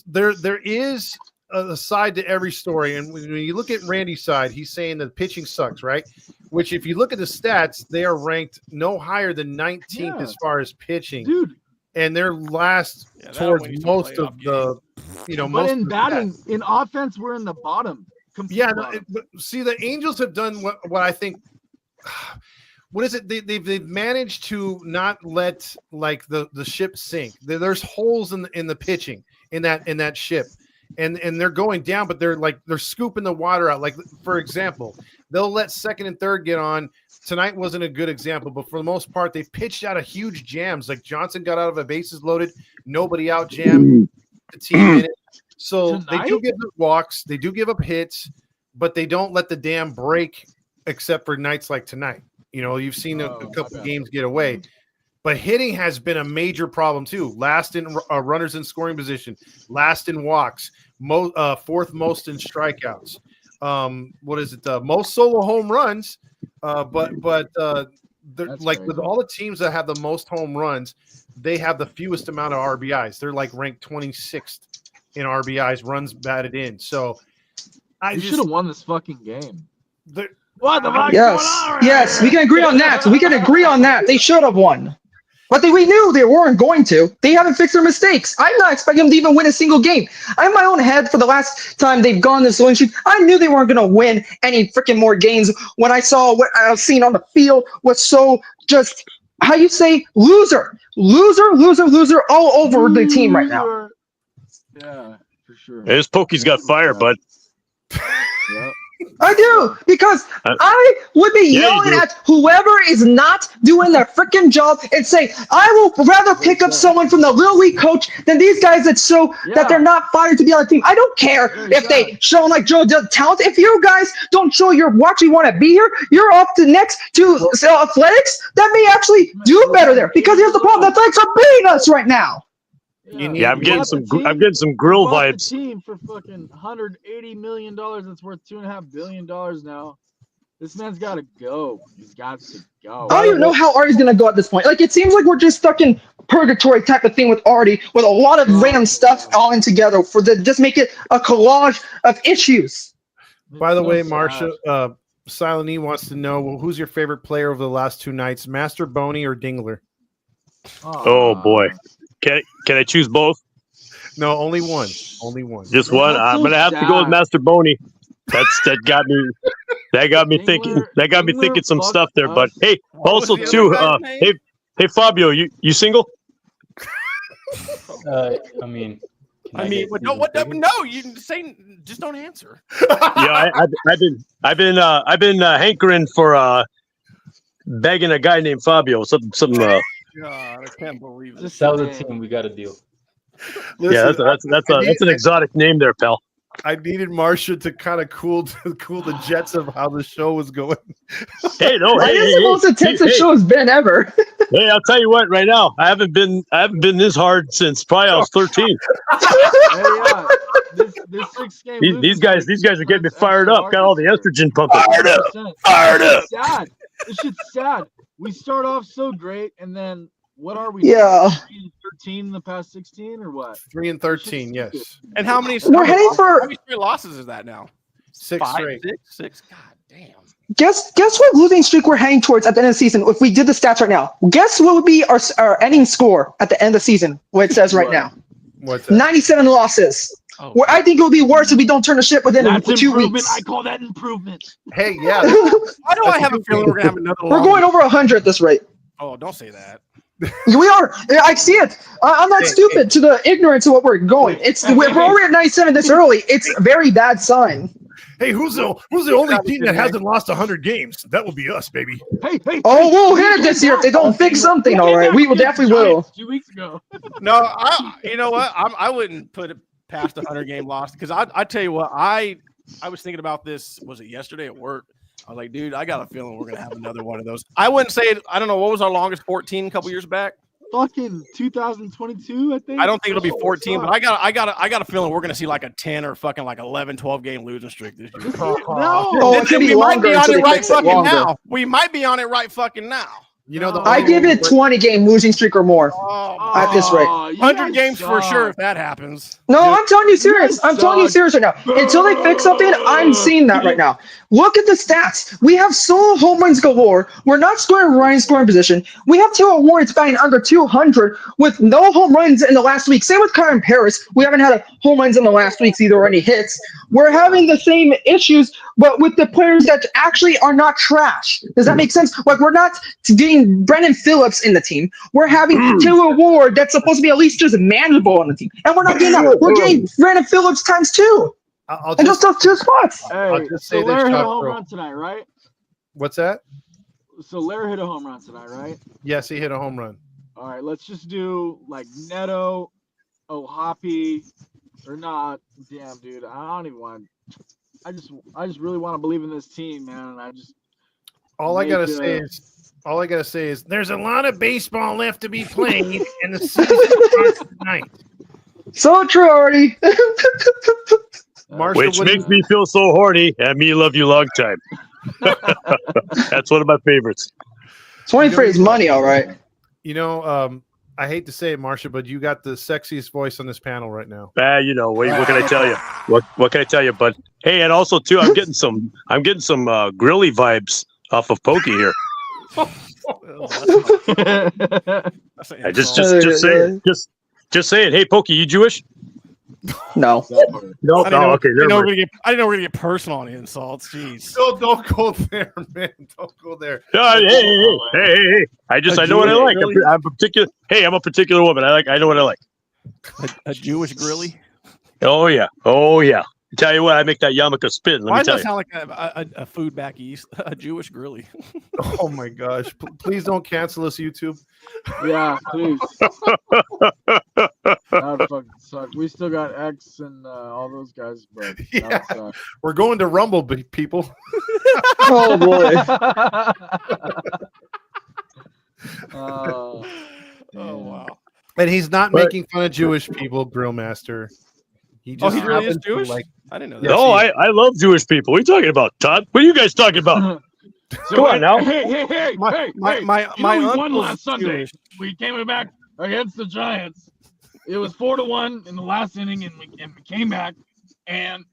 There is a side to every story, and when you look at Randy's side, he's saying that pitching sucks, right? Which, if you look at the stats, they are ranked no higher than 19th as far as pitching, dude. And they're last towards most of the, But most in of the batting, stats. in offense, we're in the bottom. Yeah, but see, the Angels have done what I think. What is it? They've managed to not let like the ship sink. There's holes in the pitching in that ship, and they're going down, but they're scooping the water out. Like, for example, they'll let second and third get on. Tonight wasn't a good example, but for the most part, they've pitched out of huge jams. Like Johnson got out of a bases loaded, nobody out jammed the team in it. So they do give up walks, they do give up hits, but they don't let the dam break, except for nights like tonight. You've seen a couple games get away, but hitting has been a major problem too. Last in runners in scoring position, last in walks, fourth most in strikeouts. What is it? Most solo home runs, but like with all the teams that have the most home runs, they have the fewest amount of RBIs. They're like ranked 26th in RBIs, runs batted in. So You should have won this fucking game. What the fuck? Yes, we can agree on that. We can agree on that. They should have won. But we knew they weren't going to. They haven't fixed their mistakes. I'm not expecting them to even win a single game. I'm in my own head for the last time they've gone this losing streak. I knew they weren't going to win any freaking more games when I saw what I was seeing on the field was so just, how you say, loser all over the team right now. Yeah, for sure. This Pokey's got fire, bud. Yep. I do, because I would be yelling at whoever is not doing their freaking job and say, I will rather pick up someone from the Little League coach than these guys that show that they're not fired to be on the team. I don't care if they show like Joe the talent. If you guys don't show you actually want to be here, you're off to next to athletics that may actually do better there. Because here's the problem: the athletics are beating us right now. Yeah, I'm getting some grill vibes. The team for fucking $180 million. That's worth $2.5 billion now. This man's got to go. He's got to go. I don't even know how Artie's gonna go at this point. Like, it seems like we're just stuck in purgatory type of thing with Artie, with a lot of random stuff all in together for the just make it a collage of issues. By the way, Marsha, Silent E wants to know, well, who's your favorite player over the last two nights, Master Boney or Dingler? Oh boy. Can I choose both? No, only one. Only one. Just one. I'm gonna have to go with Master Boney. That got me thinking. That got me thinking some stuff there. But hey, also too. Hey Fabio, you single? I mean, no, you say just don't answer. Yeah, I've been hankering for begging a guy named Fabio. Some. God, I can't believe this. That was a team we got to deal. Listen, yeah, that's an exotic name there, pal. I needed Marsha to kind of cool the jets of how the show was going. Hey, no, that is the most intense the show has been ever. Hey, I'll tell you what. Right now, I haven't been this hard since probably I was 13. This 6 game. These guys are getting me fired up. Got all the estrogen pumping. Fired up. It's sad. This shit's sad. We start off so great, and then what are we? Yeah. 13 in the past 16, or what? 3 and 13, yes. And how many? We're heading for how many straight losses is that now? 6 straight. Six. God damn. Guess what losing streak we're heading towards at the end of the season? If we did the stats right now, guess what would be our ending score at the end of the season? What it says right now. What's that? 97 losses. Where I think it would be worse if we don't turn the ship within 2 weeks. I call that improvement. Hey, yeah. Why do I have a feeling we're gonna have another? We're going over 100 at this rate. Oh, don't say that. We are. I see it. I'm not stupid to the ignorance of what we're going. We're already at 97 this early. It's a very bad sign. Hey, who's the only team that hasn't lost 100 games? That will be us, baby. Hey. We'll hit it this year if they don't fix something. All right, we will definitely will. 2 weeks ago. No, you know what? I wouldn't put it past 100-game loss because I tell you what, I was thinking about this. Was it yesterday at work? I was like, dude, I got a feeling we're gonna have another one of those. I wouldn't say it. I don't know what was our longest 14 a couple years back. Fucking 2022, I think. I don't think it'll be 14, but I got a feeling we're gonna see like a 10 or fucking like 11, 12-game losing streak this year. It could be we might be longer on until it they right fix it fucking longer. now. We might be on it right fucking now. You know, I give it 20-game losing streak or more at this rate. 100 games for sure if that happens. No, I'm telling you serious. I'm telling you serious right now. Until they fix something, I'm seeing that right now. Look at the stats. We have solo home runs galore. We're not scoring running scoring position. We have Taylor Warren's batting under 200 with no home runs in the last week. Same with Kyron Paris. We haven't had home runs in the last weeks either or any hits. We're having the same issues, but with the players that actually are not trash. Does that make sense? Like, we're not getting Brendan Phillips in the team. We're having Taylor Ward that's supposed to be at least just manageable on the team. And we're not getting that. We're getting Brendan Phillips times 2. And just those 2 spots. Hey, Soler hit a home run tonight, right? What's that? Soler hit a home run tonight, right? Yes, he hit a home run. All right, let's just do like Neto, Ohapi, or not. Damn, dude, I don't even want. I just really want to believe in this team, man. And I just. All I gotta say is there's a lot of baseball left to be played, and the season starts tonight. So true, Artie. Marshall, which makes me feel so horny, and me love you long time. That's one of my favorites. 20 for his money, all right. You know, I hate to say it, Marsha, but you got the sexiest voice on this panel right now. You know, what can I tell you? What can I tell you, bud? Hey, and also too, I'm getting some grilly vibes off of Pokey here. I just say it. Hey, Pokey, you Jewish? No. No. I didn't know Okay. we were gonna get personal on the insults. Jeez. Don't go there, man. Don't go there. Hey. I know what I like. Really? I'm particular. Hey, I'm a particular woman. I know what I like. A Jewish grilly. Oh yeah. Tell you what, I make that yarmulke spin. Why Let me does tell that you. sound like a food back east? A Jewish grilly. Oh my gosh! Please don't cancel us, YouTube. Yeah, please. That would fucking suck. We still got X and all those guys, but that would suck. We're going to Rumble, people. Oh boy. Oh wow! And he's not making fun of Jewish people, Grillmaster. He really is happens to Jewish? like. I didn't know that. No, I love Jewish people. What are you talking about, Todd? What are you guys talking about? Come on now. Hey! My we won uncle's last Sunday. Jewish. We came back against the Giants. It was 4-1 in the last inning, and we came back, and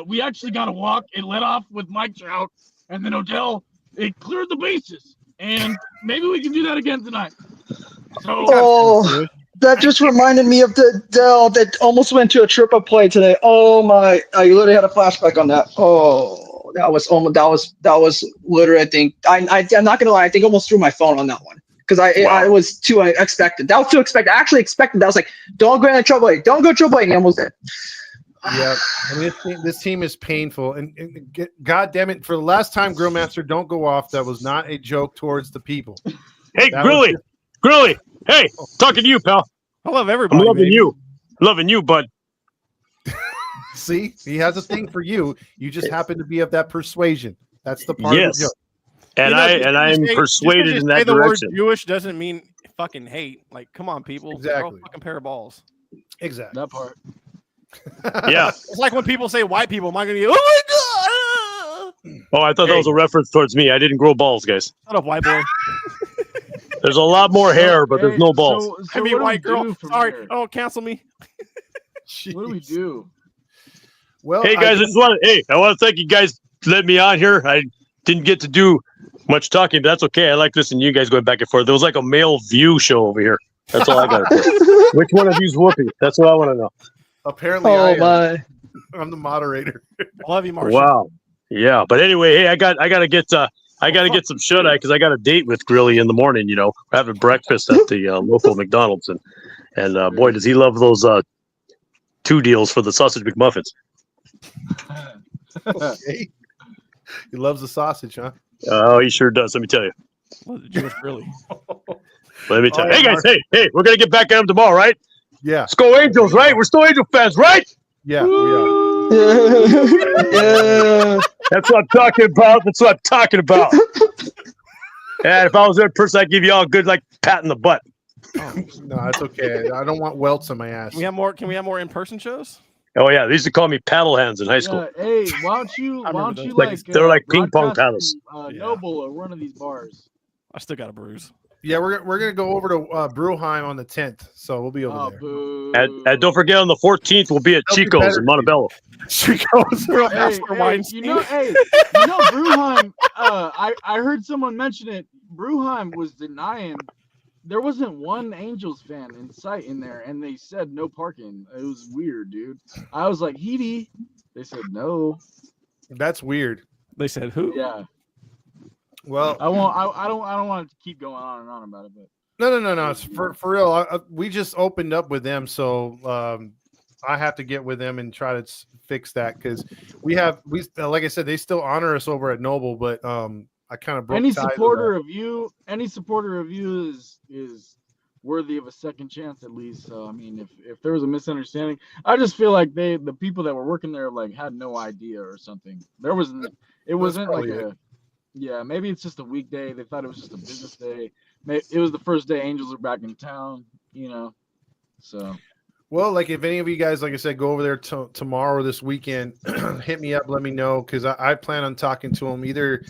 we actually got a walk. It led off with Mike Trout, and then Odell. It cleared the bases, and maybe we can do that again tonight. So. That just reminded me of the Dell that almost went to a triple play today. Oh my! I literally had a flashback on that. Oh, that was literally. I think I'm not gonna lie. I think I almost threw my phone on that one because I was too expected. That was too expected. I actually expected that. I was like, don't go in triple A. Don't go triple A. And he almost did. Yeah, I mean, this team is painful, and God damn it! For the last time, Grillmaster, don't go off. That was not a joke towards the people. Hey, Grilly. Hey, talking to you, pal. I love everybody. I'm loving you, bud. See, he has a thing for you. You just happen to be of that persuasion. That's the part of the joke. And I'm persuaded in that the direction. Word Jewish doesn't mean fucking hate. Like, come on, people. Exactly. Throw a fucking pair of balls. Exactly. That part. Yeah. It's like when people say white people. Am I going to be? Oh my god! Oh, I thought that was a reference towards me. I didn't grow balls, guys. Shut up, white boy. There's a lot more hair, but there's no balls. So I mean, white girl. Sorry, here? don't cancel me. What do we do? Well, Hey guys, I want to thank you guys for letting me on here. I didn't get to do much talking, but that's okay. I like listening to you guys going back and forth. There was like a male view show over here. That's all I got to say. Which one of you's Whoopi? That's what I want to know. Apparently, I'm the moderator. I love you, Marshall. Wow. Yeah, but anyway, hey, I gotta get some shut eye because I got a date with Grilly in the morning. You know, we're having breakfast at the local McDonald's, and boy, does he love those 2 deals for the sausage McMuffins. Okay. He loves the sausage, huh? Oh, he sure does. Let me tell you. Well, the Jewish grilly. Let me tell you. Hey guys, hey, we're gonna get back at him tomorrow, right? Yeah. Let's go Angels, right? We're still Angel fans, right? Yeah, we are. Yeah. That's what I'm talking about. And if I was there in person, I'd give you all a good pat in the butt. Oh, no, that's okay. I don't want welts on my ass. Can we have more in-person shows? Oh yeah, they used to call me paddle hands in high school. Yeah, hey, why don't you they're like ping pong broadcast paddles. Noble or one of these bars? I still got a bruise. Yeah, we're gonna go over to Bruheim on the 10th, so we'll be over there. Boo. And don't forget on the 14th we'll be at Chico's in Montebello. Chico's. Hey, Bruheim. I heard someone mention it. Bruheim was denying there wasn't one Angels fan in sight in there, and they said no parking. It was weird, dude. I was like, Heedy. They said no. That's weird. They said who? Yeah. Well, I don't want to keep going on and on about it, but no. It's for real. We just opened up with them, so I have to get with them and try to fix that because we like I said, they still honor us over at Noble, but I kind of broke any ties supporter of you is worthy of a second chance at least. So I mean, if there was a misunderstanding, I just feel like the people that were working there had no idea or something. It wasn't like maybe it's just a weekday. They thought it was just a business day. It was the first day Angels are back in town, so. Well, like if any of you guys, like I said, go over there tomorrow or this weekend, hit me up, let me know, because I plan on talking to them. Either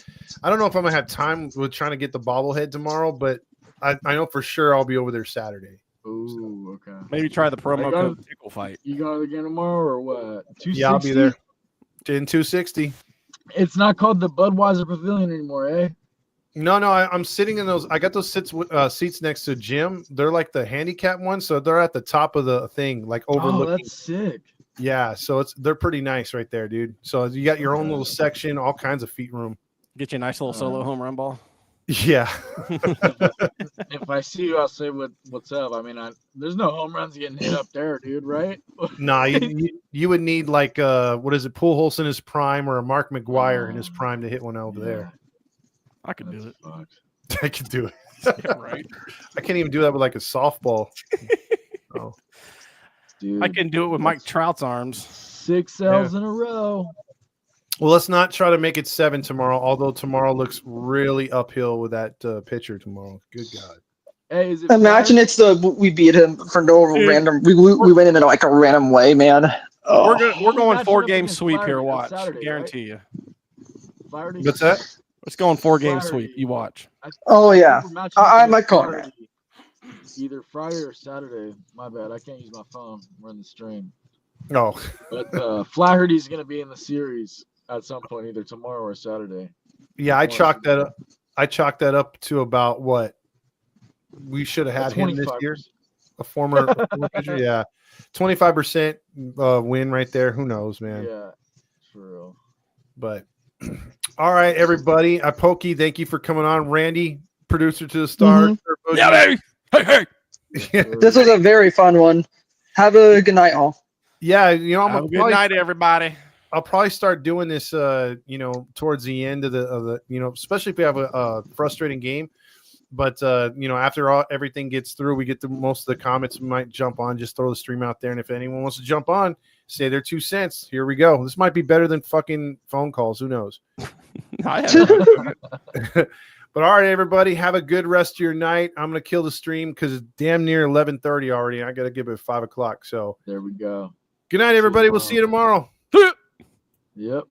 I don't know if I'm gonna have time with trying to get the bobblehead tomorrow, but I know for sure I'll be over there Saturday. Ooh, okay. Maybe try the promo I code got- Tickle Fight. You got it again tomorrow or what? 260? Yeah, I'll be there. In 260. It's not called the Budweiser Pavilion anymore, eh? No, I'm sitting in those. I got those seats next to Jim. They're like the handicap ones, so they're at the top of the thing, like overlooking. Oh, that's sick. Yeah, so they're pretty nice right there, dude. So you got your own little section, all kinds of feet room. Get you a nice little solo home run ball. Yeah. If I see you, I'll say what's up. I mean, there's no home runs getting hit up there, dude, right? Nah, you would need like what is it, Pujols in his prime or a Mark McGuire in his prime to hit one over there. I could do it. I could do it. Yeah, right. I can't even do that with like a softball. Oh. Dude, I can do it with Mike Trout's arms. 6 L's in a row. Well, let's not try to make it 7 tomorrow, although tomorrow looks really uphill with that pitcher tomorrow. Good God. Hey, is it Imagine it's we beat him for no Dude. random. We went in like a random way, man. Oh. We're going matching 4-game against sweep here. Flaherty on Watch, Saturday, guarantee you. Flaherty? What's that? Let's go on 4-game Flaherty. sweep. You watch. Oh yeah, We're matching I against might call it. Flaherty either Friday or Saturday. My bad. I can't use my phone. We're in the stream. Oh. But Flaherty's going to be in the series at some point, either tomorrow or Saturday. Yeah, I chalked that up. I chalked that up to about what we should have had him this year. A former pitcher, yeah, 25% win right there. Who knows, man? Yeah, for real. But all right, everybody. Pokey, thank you for coming on. Randy, producer to the stars. Mhm. Yeah, baby. Hey. This was a very fun one. Have a good night, all. Yeah, you know, Have a good night, everybody. I'll probably start doing this, towards the end of the, especially if we have a frustrating game. But after everything gets through, we get to most of the comments. We might jump on, just throw the stream out there, and if anyone wants to jump on, say their 2 cents. Here we go. This might be better than fucking phone calls. Who knows? But all right, everybody, have a good rest of your night. I'm gonna kill the stream because it's damn near 11:30 already. I gotta give it 5 o'clock. So there we go. Good night, everybody. We'll see you tomorrow. Yep.